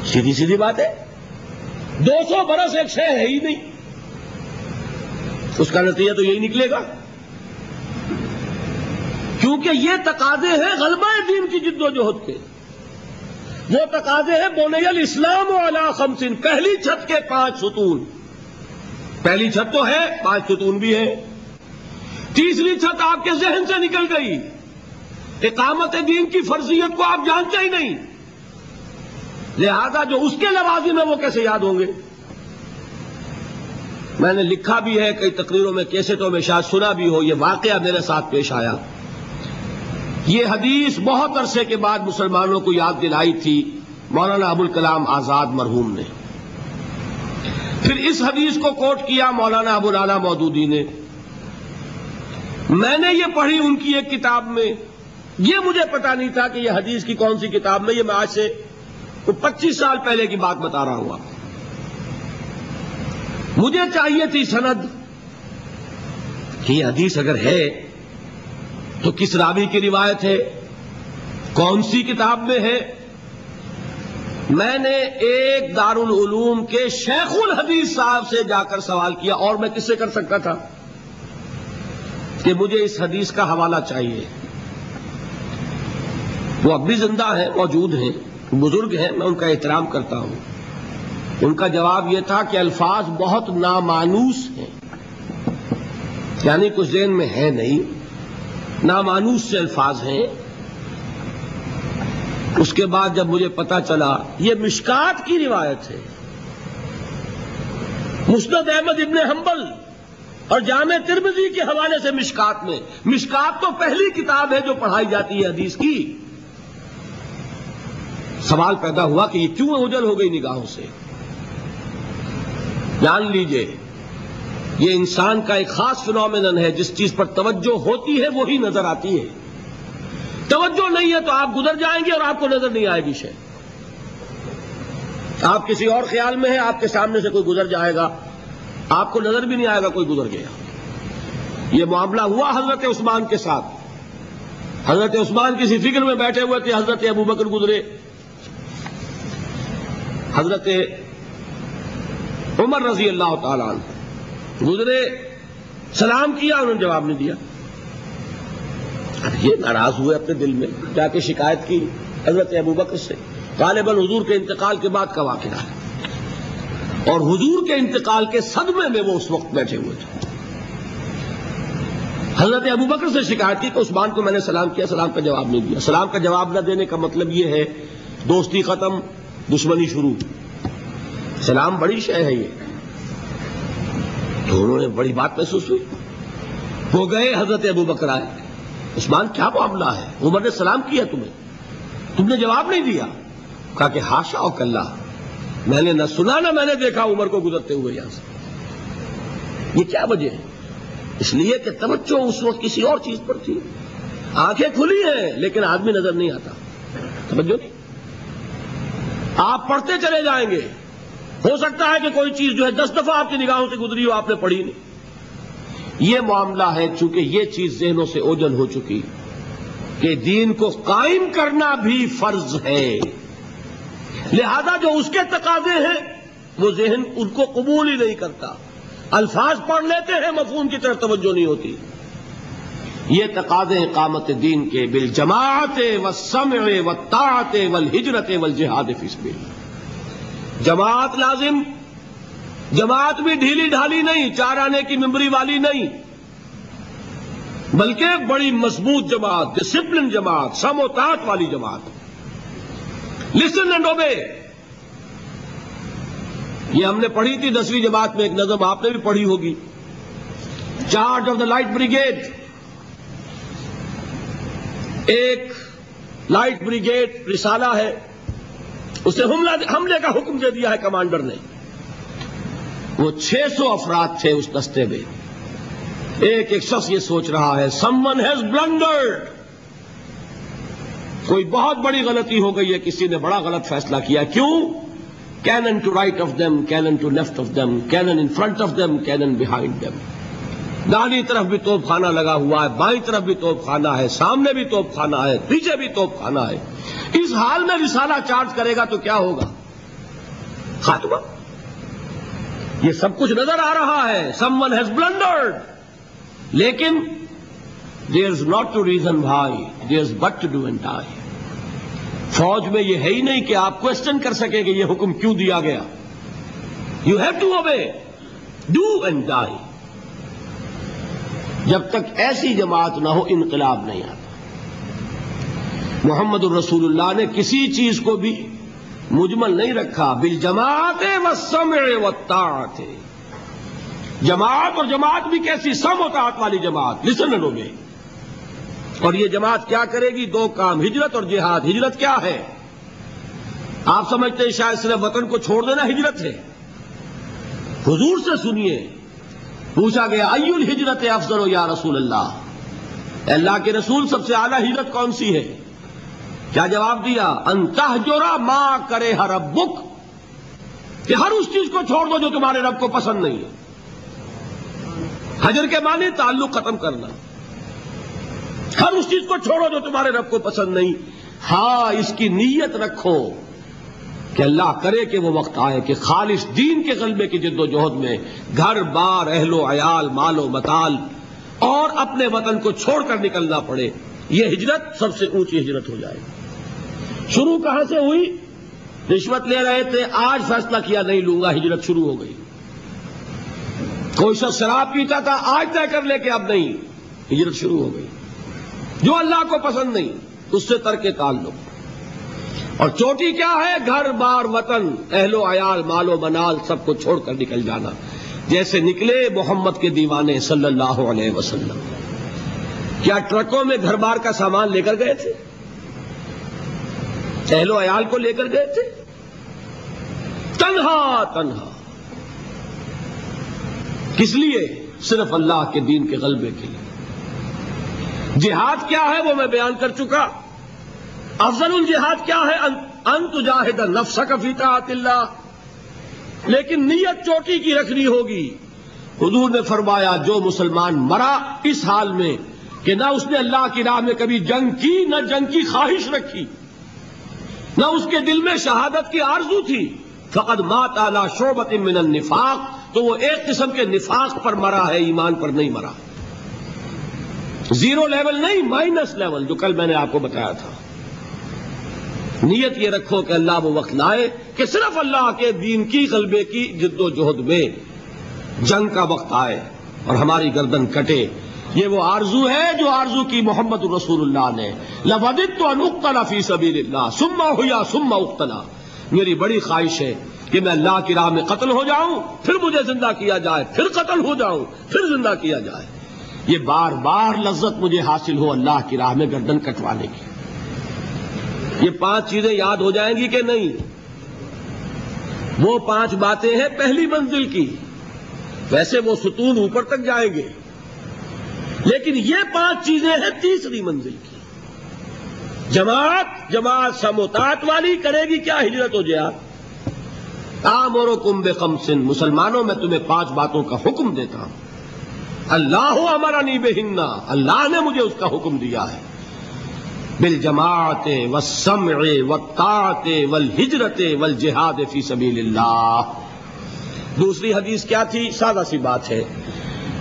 سیدھی سیدھی بات ہے. 200 برس ایک شے ہے ہی نہیں، اس کا نتیجہ تو یہی نکلے گا، کیونکہ یہ تقاضے ہیں غلبہ دین کی جد و جہد کے. وہ تقاضے ہیں بنی الاسلام علی خمس، پہلی چھت کے 5 ستون. پہلی چھت تو ہے، 5 ستون بھی ہے. تیسری چھت آپ کے ذہن سے نکل گئی. اقامت دین کی فرضیت کو آپ جانتے ہی نہیں، لہذا جو اس کے لوازم ہیں وہ کیسے یاد ہوں گے؟ میں نے لکھا بھی ہے کئی تقریروں میں، کیسٹوں میں، شاید سنا بھی ہو. یہ واقعہ میرے ساتھ پیش آیا. یہ حدیث بہت عرصے کے بعد مسلمانوں کو یاد دلائی تھی مولانا ابوالکلام آزاد مرحوم نے. پھر اس حدیث کو کوٹ کیا مولانا ابو العلا مودودی نے. میں نے یہ پڑھی ان کی ایک کتاب میں. یہ مجھے پتا نہیں تھا کہ یہ حدیث کی کون سی کتاب میں. یہ میں آج سے 25 سال پہلے کی بات بتا رہا ہوں. مجھے چاہیے تھی سند کہ یہ حدیث اگر ہے تو کس راوی کی روایت ہے، کون سی کتاب میں ہے. میں نے ایک دارالعلوم کے شیخ الحدیث صاحب سے جا کر سوال کیا، اور میں کس سے کر سکتا تھا، کہ مجھے اس حدیث کا حوالہ چاہیے. وہ اب بھی زندہ ہیں، موجود ہیں، بزرگ ہیں، میں ان کا احترام کرتا ہوں. ان کا جواب یہ تھا کہ الفاظ بہت نامانوس ہیں، یعنی کچھ ذہن میں ہے نہیں، نامانوس سے الفاظ ہیں. اس کے بعد جب مجھے پتا چلا یہ مشکات کی روایت ہے، مسند احمد ابن حنبل اور جامع ترمذی کے حوالے سے مشکات میں، مشکات تو پہلی کتاب ہے جو پڑھائی جاتی ہے حدیث کی. سوال پیدا ہوا کہ یہ کیوں اوجھل ہو گئی نگاہوں سے. جان لیجئے یہ انسان کا ایک خاص فنومینن ہے، جس چیز پر توجہ ہوتی ہے وہی نظر آتی ہے. توجہ نہیں ہے تو آپ گزر جائیں گے اور آپ کو نظر نہیں آئے گی شے. آپ کسی اور خیال میں ہیں، آپ کے سامنے سے کوئی گزر جائے گا، آپ کو نظر بھی نہیں آئے گا کوئی گزر گیا. یہ معاملہ ہوا حضرت عثمان کے ساتھ. حضرت عثمان کسی فکر میں بیٹھے ہوئے تھے، حضرت ابوبکر گزرے، حضرت عمر رضی اللہ تعالیٰ عنہ گزرے، سلام کیا، انہوں نے جواب نہیں دیا. اب یہ ناراض ہوئے اپنے دل میں، جا کے شکایت کی حضرت ابوبکر سے. غالباً حضور کے انتقال کے بعد کا واقعہ ہے، اور حضور کے انتقال کے صدمے میں وہ اس وقت بیٹھے ہوئے تھے. حضرت ابوبکر سے شکایت کی کہ عثمان کو میں نے سلام کیا، سلام کا جواب نہیں دیا. سلام کا جواب نہ دینے کا مطلب یہ ہے دوستی ختم، دشمنی شروع. سلام بڑی شے ہے یہ. تو انہوں نے بڑی بات محسوس ہوئی، وہ گئے، حضرت ابوبکر آئے. عثمان کیا معاملہ ہے؟ عمر نے سلام کیا تمہیں، تم نے جواب نہیں دیا. کہا کہ ہاشا و کلا، میں نے نہ سنا نہ میں نے دیکھا عمر کو گزرتے ہوئے یہاں سے. یہ کیا وجہ ہے؟ اس لیے کہ توجہ اس وقت کسی اور چیز پر تھی. آنکھیں کھلی ہیں لیکن آدمی نظر نہیں آتا، توجہ نہیں. آپ پڑھتے چلے جائیں گے، ہو سکتا ہے کہ کوئی چیز جو ہے 10 دفعہ آپ کی نگاہوں سے گزری ہو، آپ نے پڑھی نہیں. یہ معاملہ ہے، چونکہ یہ چیز ذہنوں سے اوجھل ہو چکی کہ دین کو قائم کرنا بھی فرض ہے، لہذا جو اس کے تقاضے ہیں وہ ذہن ان کو قبول ہی نہیں کرتا. الفاظ پڑھ لیتے ہیں، مفہوم کی طرف توجہ نہیں ہوتی. یہ تقاضے اقامت دین کے بالجماعت والسمع والطاعت والہجرت والجہاد فی سبیل اللہ. جماعت لازم، جماعت بھی ڈھیلی ڈھالی نہیں، 4 آنے کی ممبری والی نہیں، بلکہ بڑی مضبوط جماعت، ڈسپلن جماعت، سم و طاعت والی جماعت. Listen and obey. یہ ہم نے پڑھی تھی 10ویں جماعت میں ایک نظم، آپ نے بھی پڑھی ہوگی، charge of the light brigade. ایک لائٹ بریگیڈ رسالہ ہے، اسے حملے کا حکم دے دیا ہے کمانڈر نے. وہ 600 افراد تھے اس دستے میں. ایک ایک شخص یہ سوچ رہا ہے someone has blundered، کوئی بہت بڑی غلطی ہو گئی ہے، کسی نے بڑا غلط فیصلہ کیا. کیوں؟ cannon to right of them, cannon to left of them, cannon in front of them, cannon behind them. داہنی طرف بھی توپ خانہ لگا ہوا ہے، بائیں طرف بھی توپ خانہ ہے، سامنے بھی توپ خانہ ہے، پیچھے بھی توپ خانہ ہے. اس حال میں رسالہ چارج کرے گا تو کیا ہوگا؟ خاتمہ. یہ سب کچھ نظر آ رہا ہے. someone has blundered. لیکن there's not to reason why, there's but to do and die. فوج میں یہ ہے ہی نہیں کہ آپ کوشچن کر سکیں کہ یہ حکم کیوں دیا گیا. You have to obey, do and die. جب تک ایسی جماعت نہ ہو انقلاب نہیں آتا. محمد الرسول اللہ نے کسی چیز کو بھی مجمل نہیں رکھا. بالجماعت والسمع والطاعت. جماعت، اور جماعت بھی کیسی؟ سمع و طاعت والی جماعت. Listen and obey. اور یہ جماعت کیا کرے گی؟ دو کام، ہجرت اور جہاد. ہجرت کیا ہے؟ آپ سمجھتے ہیں شاید صرف وطن کو چھوڑ دینا ہجرت ہے. حضور سے سنیے، پوچھا گیا ای الہجرت افضل یا رسول اللہ، اللہ کے رسول سب سے اعلیٰ ہجرت کون سی ہے؟ کیا جواب دیا؟ ان تہجر ما کرہ ربک، کہ ہر اس چیز کو چھوڑ دو جو تمہارے رب کو پسند نہیں ہے. حجر کے معنی تعلق ختم کرنا. ہر اس چیز کو چھوڑو جو تمہارے رب کو پسند نہیں. ہاں، اس کی نیت رکھو کہ اللہ کرے کہ وہ وقت آئے کہ خالص دین کے غلبے کی جد و جہد میں گھر بار، اہل و عیال، مال و متال اور اپنے وطن کو چھوڑ کر نکلنا پڑے. یہ ہجرت سب سے اونچی ہجرت ہو جائے. شروع کہاں سے ہوئی؟ رشوت لے رہے تھے، آج فیصلہ کیا نہیں لوں گا، ہجرت شروع ہو گئی. کوئی شخص شراب پیتا تھا، آج طے کر لے کہ اب نہیں، ہجرت شروع ہو گئی. جو اللہ کو پسند نہیں اس سے ترک تعلق. اور چوٹی کیا ہے؟ گھر بار، وطن، اہل و عیال، مال و منال سب کو چھوڑ کر نکل جانا، جیسے نکلے محمد کے دیوانے صلی اللہ علیہ وسلم. کیا ٹرکوں میں گھر بار کا سامان لے کر گئے تھے؟ اہل و عیال کو لے کر گئے تھے؟ تنہا تنہا. کس لیے؟ صرف اللہ کے دین کے غلبے کے لیے. جہاد کیا ہے وہ میں بیان کر چکا. افضل الجہاد کیا ہے؟ ان تجاہد نفسک فی طاعت اللہ. لیکن نیت چوٹی کی رکھنی ہوگی. حضور نے فرمایا جو مسلمان مرا اس حال میں کہ نہ اس نے اللہ کی راہ میں کبھی جنگ کی، نہ جنگ کی خواہش رکھی، نہ اس کے دل میں شہادت کی آرزو تھی، فقد مات علی شعبۃ من النفاق، تو وہ ایک قسم کے نفاق پر مرا ہے، ایمان پر نہیں مرا. زیرو لیول نہیں، مائنس لیول، جو کل میں نے آپ کو بتایا تھا. نیت یہ رکھو کہ اللہ وہ وقت لائے کہ صرف اللہ کے دین کی غلبے کی جد و جہد میں جنگ کا وقت آئے اور ہماری گردن کٹے. یہ وہ آرزو ہے جو آرزو کی محمد رسول اللہ نے. لَوَدِدْتُ أَنْ أُقْتَلَ فِي سَبِيلِ اللَّهِ ثُمَّ أُحْيَا ثُمَّ أُقْتَلَ. میری بڑی خواہش ہے کہ میں اللہ کی راہ میں قتل ہو جاؤں، پھر مجھے زندہ کیا جائے، پھر قتل ہو جاؤں، پھر زندہ کیا جائے. یہ بار بار لذت مجھے حاصل ہو اللہ کی راہ میں گردن کٹوانے کی. یہ 5 چیزیں یاد ہو جائیں گی کہ نہیں؟ وہ 5 باتیں ہیں پہلی منزل کی. ویسے وہ ستون اوپر تک جائیں گے، لیکن یہ 5 چیزیں ہیں تیسری منزل کی. جماعت سموتات والی کرے گی کیا؟ ہجرت و جہاد. آمرکم بخمس، مسلمانوں میں تمہیں 5 باتوں کا حکم دیتا ہوں. اللہ امرنی بہن، اللہ نے مجھے اس کا حکم دیا ہے. بالجماعت والسمع والطاعت والہجرت والجہاد فی سبیل اللہ. دوسری حدیث کیا تھی؟ سادہ سی بات ہے.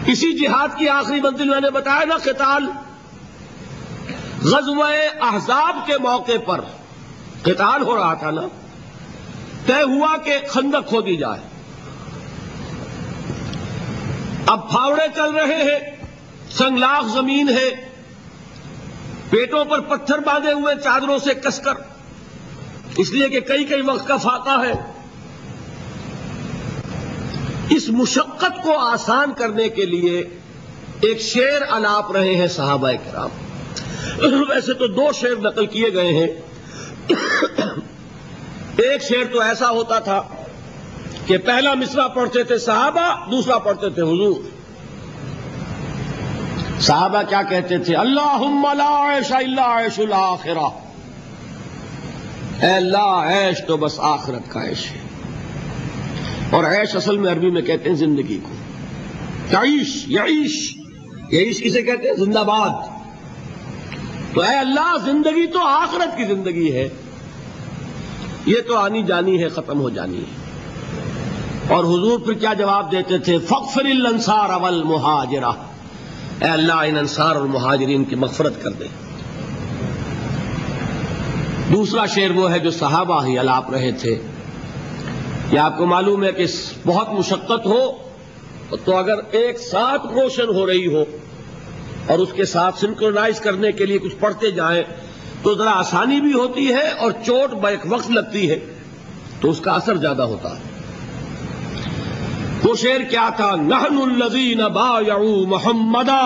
اسی جہاد کی آخری منزل میں نے بتایا نا، قتال. غزوہ احزاب کے موقع پر قتال ہو رہا تھا نا، طے ہوا کہ خندق کھودی جائے. اب پھاوڑے چل رہے ہیں، سنگلاخ زمین ہے، پیٹوں پر پتھر باندھے ہوئے چادروں سے کس کر، اس لیے کہ کئی وقت کا فاقہ ہے. اس مشقت کو آسان کرنے کے لیے ایک شعر الاپ رہے ہیں صحابہ کرام. ویسے تو 2 شعر نقل کیے گئے ہیں. ایک شعر تو ایسا ہوتا تھا کہ پہلا مصرع پڑھتے تھے صحابہ، دوسرا پڑھتے تھے حضور. صحابہ کیا کہتے تھے؟ اللہم لا عیش الا عیش الآخرہ، اے اللہ عیش تو بس آخرت کا عیش ہے. اور عیش اصل میں عربی میں کہتے ہیں زندگی کو. تعیش، یعیش، یعیش کسے کہتے ہیں؟ زندہ باد. تو اے اللہ، زندگی تو آخرت کی زندگی ہے، یہ تو آنی جانی ہے، ختم ہو جانی ہے. اور حضور پھر کیا جواب دیتے تھے؟ فاغفر الانصار والمہاجرہ، اے اللہ ان انصار اور مہاجرین کی مغفرت کر دے. دوسرا شعر وہ ہے جو صحابہ ہی الاپ رہے تھے. یہ آپ کو معلوم ہے کہ بہت مشقت ہو تو اگر ایک ساتھ روشن ہو رہی ہو اور اس کے ساتھ سنکرونائز کرنے کے لیے کچھ پڑھتے جائیں تو ذرا آسانی بھی ہوتی ہے اور چوٹ بیک وقت لگتی ہے تو اس کا اثر زیادہ ہوتا ہے. وہ شعر کیا تھا؟ نحن الذین بایعوا محمدا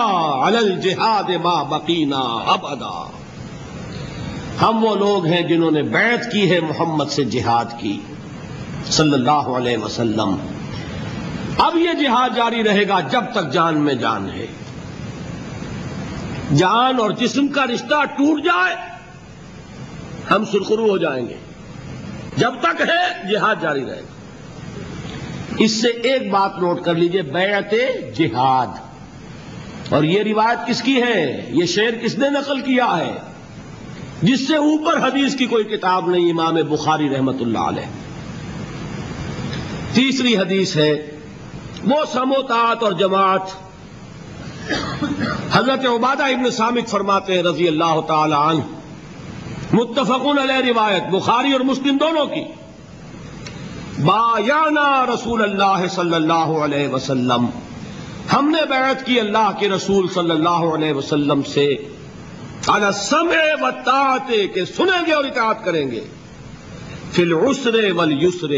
علی الجہاد ما بقینا ابدا. ہم وہ لوگ ہیں جنہوں نے بیعت کی ہے محمد سے جہاد کی صلی اللہ علیہ وسلم. اب یہ جہاد جاری رہے گا جب تک جان میں جان ہے. جان اور جسم کا رشتہ ٹوٹ جائے ہم سرخرو ہو جائیں گے. جب تک ہے جہاد جاری رہے گا. اس سے ایک بات نوٹ کر لیجئے، بیعت جہاد. اور یہ روایت کس کی ہے؟ یہ شعر کس نے نقل کیا ہے؟ جس سے اوپر حدیث کی کوئی کتاب نہیں، امام بخاری رحمت اللہ علیہ. تیسری حدیث ہے وہ سموتات اور جماعت. حضرت عبادہ ابن صامت فرماتے ہیں رضی اللہ تعالی عنہ، متفقون علیہ روایت بخاری اور مسلم دونوں کی، بایعنا رسول اللہ صلی اللہ علیہ وسلم، ہم نے بیعت کی اللہ کے رسول صلی اللہ علیہ وسلم سے، علی السمع والطاعت، کہ سنیں گے اور اطاعت کریں گے، فی العسر والیسر،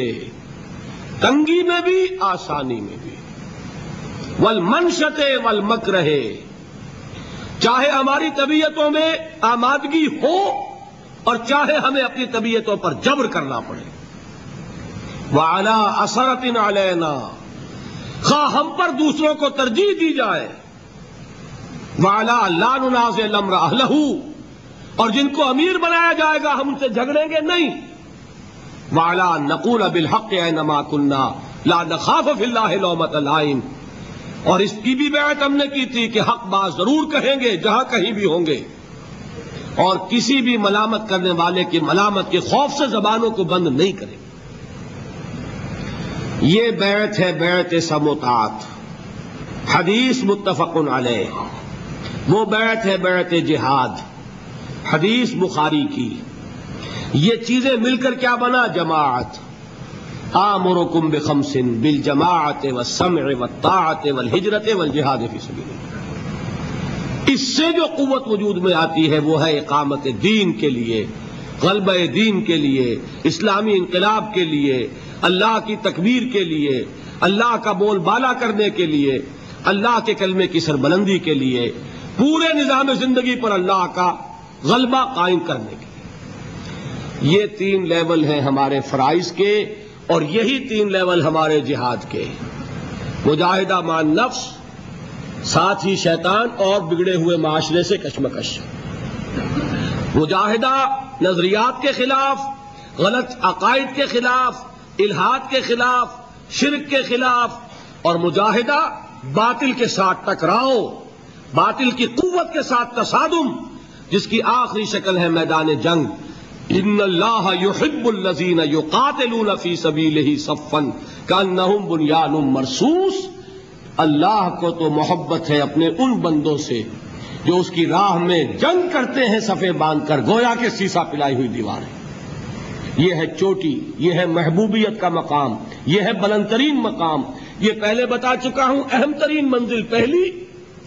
تنگی میں بھی آسانی میں بھی، والمنشط والمکرہ، چاہے ہماری طبیعتوں میں آمادگی ہو اور چاہے ہمیں اپنی طبیعتوں پر جبر کرنا پڑے، وعلی اثرۃ علینا، خواہ ہم پر دوسروں کو ترجیح دی جائے، وعلی لا ننازع الامر اہلہ، اور جن کو امیر بنایا جائے گا ہم ان سے جھگڑیں گے نہیں، وعلی نقول بالحق اینما کنا لا نخاف فی اللہ لومۃ لائم، اور اس کی بھی بیعت ہم نے کی تھی کہ حق بات ضرور کہیں گے جہاں کہیں بھی ہوں گے، اور کسی بھی ملامت کرنے والے کی ملامت کے خوف سے زبانوں کو بند نہیں کریں گے. یہ بیعت ہے بیعت سموتات. حدیث متفق علیہ. وہ بیعت ہے بیعت جہاد، حدیث بخاری کی. یہ چیزیں مل کر کیا بنا؟ جماعت. آمرکم بخمس بالجماعت والسمع والطاعت والہجرت والجہاد فی سبیل اللہ. اس سے جو قوت وجود میں آتی ہے وہ ہے اقامت دین کے لیے، غلبہ دین کے لیے، اسلامی انقلاب کے لیے، اللہ کی تکبیر کے لیے، اللہ کا بول بالا کرنے کے لیے، اللہ کے کلمے کی سربلندی کے لیے، پورے نظام زندگی پر اللہ کا غلبہ قائم کرنے کے لیے. یہ 3 لیول ہیں ہمارے فرائض کے، اور یہی 3 لیول ہمارے جہاد کے. مجاہدہ مع النفس، ساتھ ہی شیطان اور بگڑے ہوئے معاشرے سے کشمکش. مجاہدہ نظریات کے خلاف، غلط عقائد کے خلاف، الحاد کے خلاف، شرک کے خلاف، اور مجاہدہ باطل کے ساتھ ٹکراؤ، باطل کی قوت کے ساتھ تصادم، جس کی آخری شکل ہے میدان جنگ. ان اللہ یحب الذین یقاتلون فی سبیلہ صفا کانہم بنیان مرصوص. اللہ کو تو محبت ہے اپنے ان بندوں سے جو اس کی راہ میں جنگ کرتے ہیں صفے باندھ کر، گویا کہ سیسا پلائی ہوئی دیوار ہے. یہ ہے چوٹی، یہ ہے محبوبیت کا مقام، یہ ہے بلند ترین مقام. یہ پہلے بتا چکا ہوں، اہم ترین منزل پہلی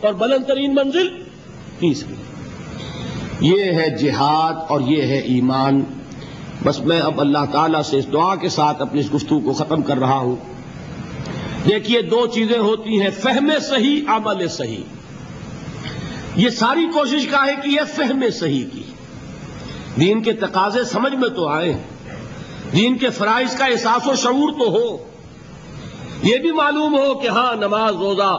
اور بلند ترین منزل تیسری. یہ ہے جہاد اور یہ ہے ایمان. بس میں اب اللہ تعالیٰ سے اس دعا کے ساتھ اپنی اس گفتگو کو ختم کر رہا ہوں. دیکھیے 2 چیزیں ہوتی ہیں، فہم صحیح، عمل صحیح. یہ ساری کوشش کا ہے کہ یہ فہم صحیح کی، دین کے تقاضے سمجھ میں تو آئے، دین کے فرائض کا احساس و شعور تو ہو، یہ بھی معلوم ہو کہ ہاں نماز، روزہ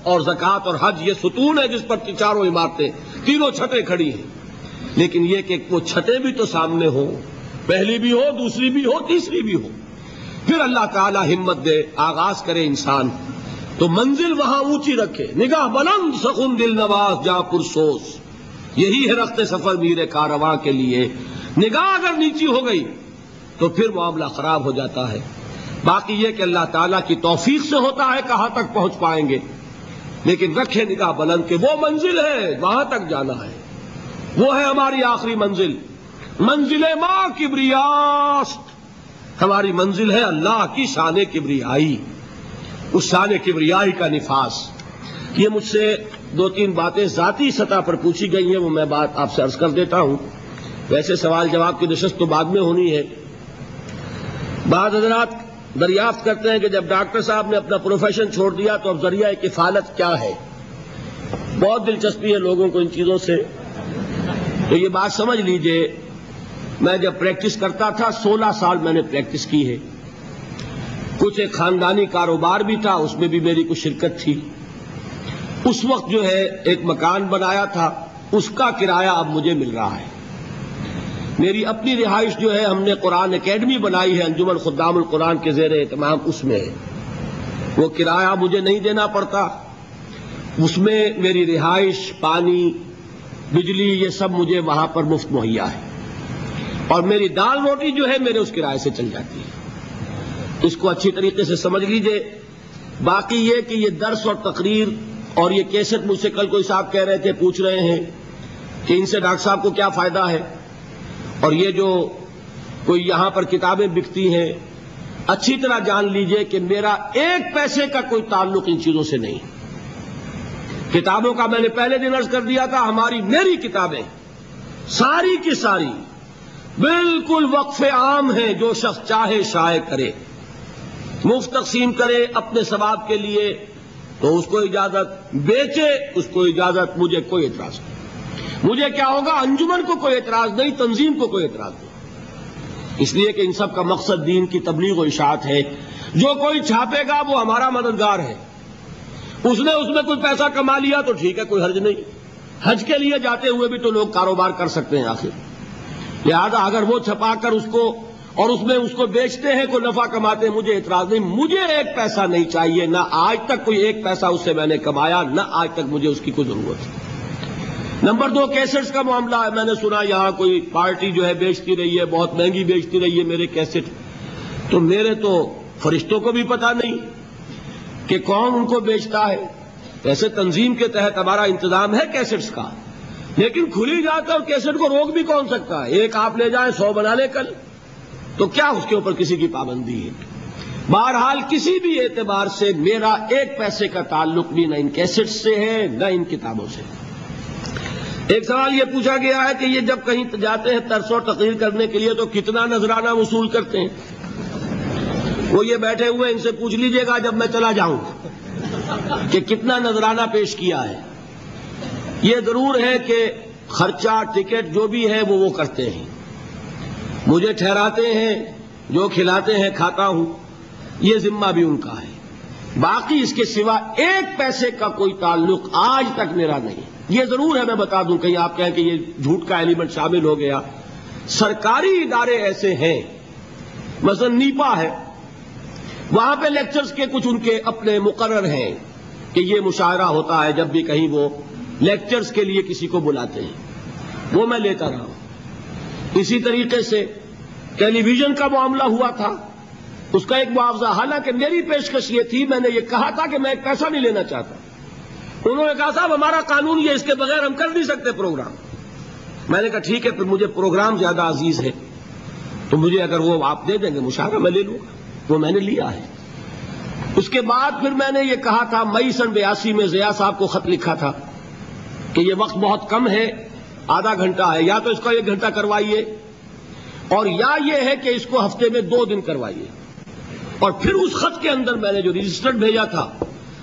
اور زکوٰۃ اور حج یہ ستون ہے جس پر 4 عمارتیں، 3 چھتیں کھڑی ہیں. لیکن یہ کہ وہ چھتیں بھی تو سامنے ہو، پہلی بھی ہو، دوسری بھی ہو، تیسری بھی ہو. پھر اللہ تعالیٰ ہمت دے، آغاز کرے انسان تو منزل وہاں اونچی رکھے، نگاہ بلند سخن دل نواز جا پرسوز، یہی ہے رخت سفر میر کارواں کے لیے۔ نگاہ اگر نیچی ہو گئی تو پھر معاملہ خراب ہو جاتا ہے۔ باقی یہ کہ اللہ تعالیٰ کی توفیق سے ہوتا ہے کہاں تک پہنچ پائیں گے، لیکن رکھے نگاہ بلند کہ وہ منزل ہے وہاں تک جانا ہے، وہ ہے ہماری آخری منزل، منزل ما کبریاست، ہماری منزل ہے اللہ کی شان کبریائی، اس شان کبریائی کا نفاذ۔ یہ مجھ سے 2-3 باتیں ذاتی سطح پر پوچھی گئی ہیں، وہ میں بات آپ سے عرض کر دیتا ہوں۔ ویسے سوال جواب کی نشست تو بعد میں ہونی ہے۔ بعض حضرات دریافت کرتے ہیں کہ جب ڈاکٹر صاحب نے اپنا پروفیشن چھوڑ دیا تو اب ذریعہ کفالت کیا ہے؟ بہت دلچسپی ہے لوگوں کو ان چیزوں سے، تو یہ بات سمجھ لیجئے، میں جب پریکٹس کرتا تھا 16 سال میں نے پریکٹس کی ہے، کچھ ایک خاندانی کاروبار بھی تھا، اس میں بھی میری کچھ شرکت تھی۔ اس وقت جو ہے ایک مکان بنایا تھا، اس کا کرایہ اب مجھے مل رہا ہے۔ میری اپنی رہائش جو ہے، ہم نے قرآن اکیڈمی بنائی ہے انجمن خدام القرآن کے زیر اہتمام، اس میں ہے، وہ کرایہ مجھے نہیں دینا پڑتا، اس میں میری رہائش، پانی، بجلی، یہ سب مجھے وہاں پر مفت مہیا ہے، اور میری دال روٹی جو ہے میرے اس کرائے سے چل جاتی ہے۔ اس کو اچھی طریقے سے سمجھ لیجئے۔ باقی یہ کہ یہ درس اور تقریر اور یہ کیسٹ مجھ سے کل کوئی صاحب کہہ رہے تھے، پوچھ رہے ہیں کہ ان سے ڈاکٹر صاحب کو کیا فائدہ ہے، اور یہ جو کوئی یہاں پر کتابیں بکتی ہیں، اچھی طرح جان لیجئے کہ میرا ایک پیسے کا کوئی تعلق ان چیزوں سے نہیں۔ کتابوں کا میں نے پہلے دن عرض کر دیا تھا، میری کتابیں ساری کی ساری بالکل وقف عام ہیں، جو شخص چاہے شائع کرے، مفت تقسیم کرے اپنے ثواب کے لیے تو اس کو اجازت، بیچے اس کو اجازت، مجھے کوئی اعتراض نہیں۔ مجھے کیا ہوگا، انجمن کو کوئی اعتراض نہیں، تنظیم کو کوئی اعتراض نہیں، اس لیے کہ ان سب کا مقصد دین کی تبلیغ و اشاعت ہے۔ جو کوئی چھاپے گا وہ ہمارا مددگار ہے، اس نے اس میں کوئی پیسہ کما لیا تو ٹھیک ہے، کوئی حرج نہیں۔ حج کے لیے جاتے ہوئے بھی تو لوگ کاروبار کر سکتے ہیں آخر، لہذا اگر وہ چھپا کر اس کو اور اس میں اس کو بیچتے ہیں، کوئی نفع کماتے ہیں، مجھے اعتراض نہیں۔ مجھے ایک پیسہ نہیں چاہیے، نہ آج تک کوئی ایک پیسہ اس سے میں نے کمایا، نہ آج تک مجھے اس کی کوئی ضرورت ہے۔ نمبر 2، کیسٹس کا معاملہ ہے۔ میں نے سنا یہاں کوئی پارٹی جو ہے بیچتی رہی ہے، بہت مہنگی بیچتی رہی ہے میرے کیسٹ، تو میرے تو فرشتوں کو بھی پتا نہیں کہ کون ان کو بیچتا ہے۔ ایسے تنظیم کے تحت ہمارا انتظام ہے کیسٹس کا، لیکن کھلی جاتا اور کیسٹ کو روک بھی کون سکتا ہے؟ ایک آپ لے جائیں، 100 بنا لے کل، تو کیا اس کے اوپر کسی کی پابندی ہے؟ بہرحال کسی بھی اعتبار سے میرا ایک پیسے کا تعلق بھی نہ ان کیسٹ سے ہے نہ ان کتابوں سے۔ ایک سوال یہ پوچھا گیا ہے کہ یہ جب کہیں جاتے ہیں درس و تقریر کرنے کے لیے تو کتنا نذرانہ وصول کرتے ہیں؟ وہ یہ بیٹھے ہوئے، ان سے پوچھ لیجئے گا جب میں چلا جاؤں کہ کتنا نذرانہ پیش کیا ہے۔ یہ ضرور ہے کہ خرچہ، ٹکٹ جو بھی ہے وہ کرتے ہیں، مجھے ٹھہراتے ہیں، جو کھلاتے ہیں کھاتا ہوں، یہ ذمہ بھی ان کا ہے۔ باقی اس کے سوا ایک پیسے کا کوئی تعلق آج تک میرا نہیں۔ یہ ضرور ہے، میں بتا دوں، کہیں آپ کہیں کہ یہ جھوٹ کا ایلیمنٹ شامل ہو گیا، سرکاری ادارے ایسے ہیں، مثلا نیپا ہے، وہاں پہ لیکچرز کے کچھ ان کے اپنے مقرر ہیں کہ یہ مشاعرہ ہوتا ہے، جب بھی کہیں وہ لیکچرز کے لیے کسی کو بلاتے ہیں، وہ میں لیتا رہا ہوں۔ اسی طریقے سے ٹیلی ویژن کا معاملہ ہوا تھا، اس کا ایک معاوضہ، حالانکہ میری پیشکش یہ تھی، میں نے یہ کہا تھا کہ میں ایک پیسہ نہیں لینا چاہتا۔ انہوں نے کہا صاحب ہمارا قانون یہ، اس کے بغیر ہم کر نہیں سکتے پروگرام۔ میں نے کہا ٹھیک ہے، پھر مجھے پروگرام زیادہ عزیز ہے، تو مجھے اگر وہ آپ دے دیں گے مشاعرہ میں لے لوں گا، وہ میں نے لیا ہے۔ اس کے بعد پھر میں نے یہ کہا تھا، مئی سن 82 میں ضیاء صاحب کو خط لکھا تھا کہ یہ وقت بہت کم ہے، آدھا گھنٹہ ہے، یا تو اس کا 1 گھنٹہ کروائیے، اور یا یہ ہے کہ اس کو ہفتے میں 2 دن کروائیے۔ اور پھر اس خط کے اندر میں نے جو رجسٹرڈ بھیجا تھا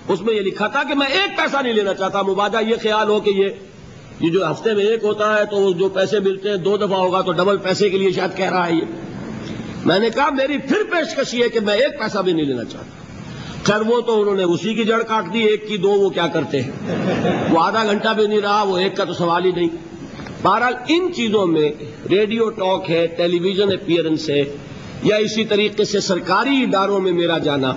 اس میں یہ لکھا تھا کہ میں ایک پیسہ نہیں لینا چاہتا، مبادہ یہ خیال ہو کہ یہ جو ہفتے میں 1 ہوتا ہے تو جو پیسے ملتے ہیں 2 دفعہ ہوگا، تو ڈبل پیسے کے لیے شاید کہہ رہا ہے یہ۔ میں نے کہا میری پھر پیشکش یہ ہے کہ میں ایک پیسہ بھی نہیں لینا چاہتا۔ خیر وہ تو انہوں نے اسی کی جڑ کاٹ دی، 1 کی 2 وہ کیا کرتے ہیں، وہ آدھا گھنٹہ بھی نہیں رہا، وہ 1 کا تو سوال ہی نہیں۔ بہرحال ان چیزوں میں ریڈیو ٹاک ہے، ٹیلی ویژن اپیئرنس ہے، یا اسی طریقے سے سرکاری اداروں میں میرا جانا،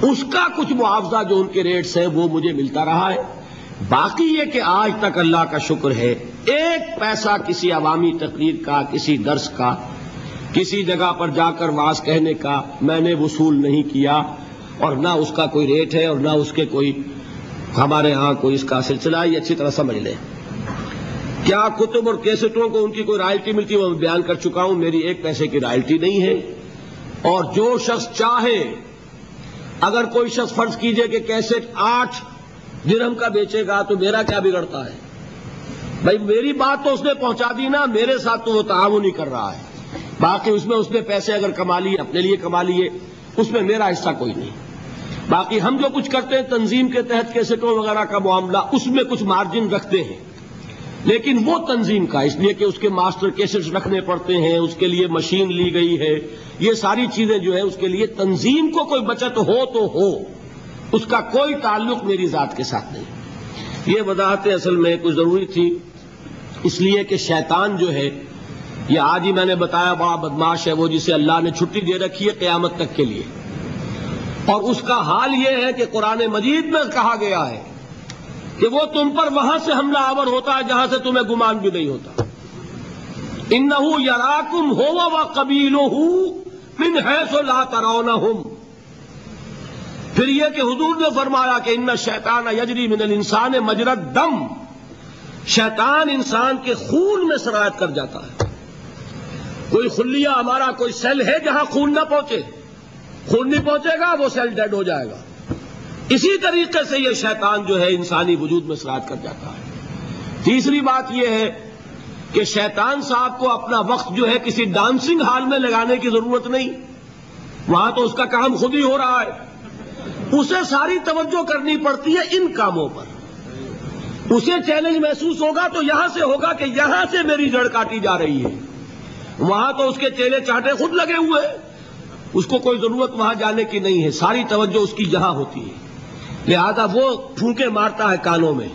اس کا کچھ معاوضہ جو ان کے ریٹس ہیں وہ مجھے ملتا رہا ہے۔ باقی یہ کہ آج تک اللہ کا شکر ہے ایک پیسہ کسی عوامی تقریر کا، کسی درس کا، کسی جگہ پر جا کر واعظ کہنے کا میں نے وصول نہیں کیا، اور نہ اس کا کوئی ریٹ ہے اور نہ اس کے کوئی ہمارے ہاں کوئی اس کا سلسلہ ہے۔ یہ اچھی طرح سمجھ لیں۔ کیا کتب اور کیسٹوں کو ان کی کوئی رائلٹی ملتی ہے وہ میں بیان کر چکا ہوں، میری ایک پیسے کی رائلٹی نہیں ہے۔ اور جو شخص چاہے، اگر کوئی شخص فرض کیجئے کہ کیسٹ 8 درہم کا بیچے گا تو میرا کیا بگڑتا ہے؟ بھائی میری بات تو اس نے پہنچا دی نا، میرے ساتھ تو وہ تعاون ہی کر رہا ہے، باقی اس میں اس نے پیسے اگر کما لیے اپنے لیے کما لیے، اس میں میرا حصہ کوئی نہیں۔ باقی ہم جو کچھ کرتے ہیں تنظیم کے تحت کیسٹوں وغیرہ کا معاملہ، اس میں کچھ مارجن رکھتے ہیں، لیکن وہ تنظیم کا، اس لیے کہ اس کے ماسٹر کیسٹس رکھنے پڑتے ہیں، اس کے لیے مشین لی گئی ہے، یہ ساری چیزیں جو ہے اس کے لیے تنظیم کو کوئی بچت ہو تو ہو، اس کا کوئی تعلق میری ذات کے ساتھ نہیں۔ یہ وضاحتیں اصل میں کچھ ضروری تھی، اس لیے کہ شیطان جو ہے، یہ آج ہی میں نے بتایا بڑا بدماش ہے، وہ جسے اللہ نے چھٹی دے رکھی ہے قیامت تک کے لیے، اور اس کا حال یہ ہے کہ قرآن مجید میں کہا گیا ہے کہ وہ تم پر وہاں سے حملہ آور ہوتا ہے جہاں سے تمہیں گمان بھی نہیں ہوتا۔ اِنَّهُ يَرَاكُمْ هُوَ وَقَبِيلُهُ مِنْ حَيْثُ لَا تَرَوْنَهُمْ۔ پھر یہ کہ حضور نے فرمایا کہ اِنَّ الشَّيْطَانَ يَجْرِي مِنَ الْإِنسَانِ مَجْرَى الدَّمِ، شیطان انسان کے خون میں سرایت کر جاتا ہے۔ کوئی خلیہ ہمارا کوئی سیل ہے جہاں خون نہ پہنچے، خون نہیں پہنچے گا وہ سیل ڈیڈ ہو جائے گا۔ اسی طریقے سے یہ شیطان جو ہے انسانی وجود میں سرایت کر جاتا ہے۔ تیسری بات یہ ہے کہ شیطان صاحب کو اپنا وقت جو ہے کسی ڈانسنگ ہال میں لگانے کی ضرورت نہیں، وہاں تو اس کا کام خود ہی ہو رہا ہے، اسے ساری توجہ کرنی پڑتی ہے ان کاموں پر۔ اسے چیلنج محسوس ہوگا تو یہاں سے ہوگا کہ یہاں سے میری جڑ کاٹی جا رہی ہے، وہاں تو اس کے چیلے چاٹے خود لگے ہوئے ہیں، اس کو کوئی ضرورت وہاں جانے کی نہیں ہے، ساری توجہ اس کی یہاں ہوتی ہے، لہذا وہ پھونکے مارتا ہے کانوں میں۔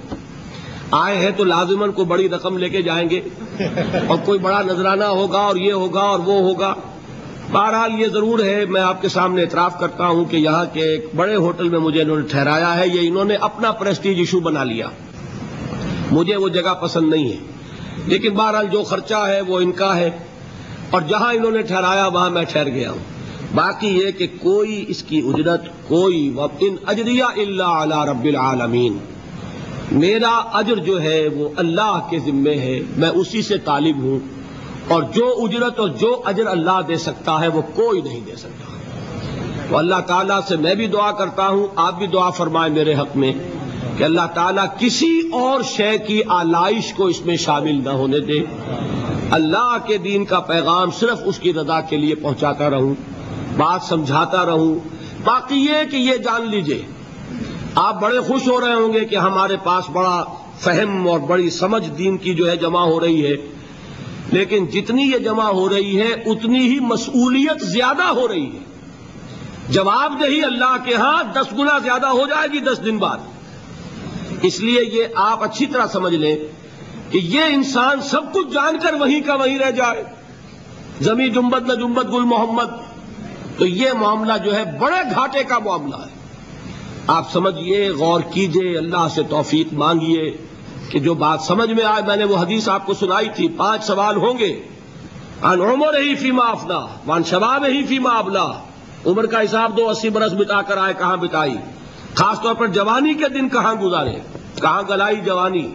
آئے ہیں تو لازماً کو بڑی رقم لے کے جائیں گے اور کوئی بڑا نذرانہ ہوگا اور یہ ہوگا اور وہ ہوگا۔ بہرحال یہ ضرور ہے، میں آپ کے سامنے اعتراف کرتا ہوں کہ یہاں کے ایک بڑے ہوٹل میں مجھے انہوں نے ٹھہرایا ہے، یہ انہوں نے اپنا پریسٹیج ایشو بنا لیا، مجھے وہ جگہ پسند نہیں ہے، لیکن بہرحال جو خرچہ ہے وہ ان کا ہے، اور جہاں انہوں نے ٹھہرایا وہاں میں ٹھہر گیا ہوں۔ باقی یہ کہ کوئی اس کی اجرت کوئی وَإِنْ أَجْرِيَ إِلَّا عَلَى رَبِّ الْعَالَمِينَ، میرا اجر جو ہے وہ اللہ کے ذمے ہے، میں اسی سے طالب ہوں، اور جو اجرت اور جو اجر اللہ دے سکتا ہے وہ کوئی نہیں دے سکتا۔ تو اللہ تعالیٰ سے میں بھی دعا کرتا ہوں، آپ بھی دعا فرمائیں میرے حق میں کہ اللہ تعالیٰ کسی اور شے کی آلائش کو اس میں شامل نہ ہونے دے، اللہ کے دین کا پیغام صرف اس کی رضا کے لیے پہنچاتا رہوں، بات سمجھاتا رہوں۔ باقی یہ کہ یہ جان لیجئے، آپ بڑے خوش ہو رہے ہوں گے کہ ہمارے پاس بڑا فہم اور بڑی سمجھ دین کی جو ہے جمع ہو رہی ہے، لیکن جتنی یہ جمع ہو رہی ہے اتنی ہی مسئولیت زیادہ ہو رہی ہے، جواب دہی اللہ کے ہاں 10 گنا زیادہ ہو جائے گی 10 دن بعد۔ اس لیے یہ آپ اچھی طرح سمجھ لیں کہ یہ انسان سب کچھ جان کر وہیں کا وہیں رہ جائے، زمیں جنبت نہ جنبت گل محمد، تو یہ معاملہ جو ہے بڑے گھاٹے کا معاملہ ہے۔ آپ سمجھئے، غور کیجئے، اللہ سے توفیق مانگیے کہ جو بات سمجھ میں آئے۔ میں نے وہ حدیث آپ کو سنائی تھی، 5 سوال ہوں گے، عن عمرہ فیما افنا وعن شبابہ فیما ابلا، عمر کا حساب دو، 80 برس بتا کر آئے کہاں بتائی، خاص طور پر جوانی کے دن کہاں گزارے، کہاں گلائی جوانی،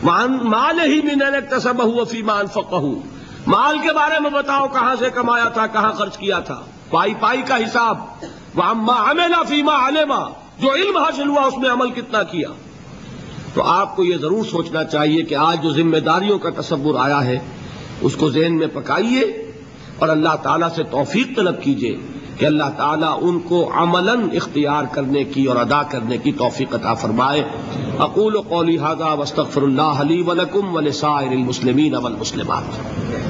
وعن مالہ من این اکتسبہ وفیما انفقہ، مال کے بارے میں بتاؤ کہاں سے کمایا تھا، کہاں خرچ کیا تھا، پائی پائی کا حساب، وعما عمل فیما علم، جو علم حاصل ہوا اس میں عمل کتنا کیا۔ تو آپ کو یہ ضرور سوچنا چاہیے کہ آج جو ذمہ داریوں کا تصور آیا ہے اس کو ذہن میں پکائیے اور اللہ تعالیٰ سے توفیق طلب کیجئے کہ اللہ تعالیٰ ان کو عملاً اختیار کرنے کی اور ادا کرنے کی توفیق عطا فرمائے۔ اقول قولی ھذا واستغفر اللہ لی ولکم ولسائر المسلمین والمسلمات۔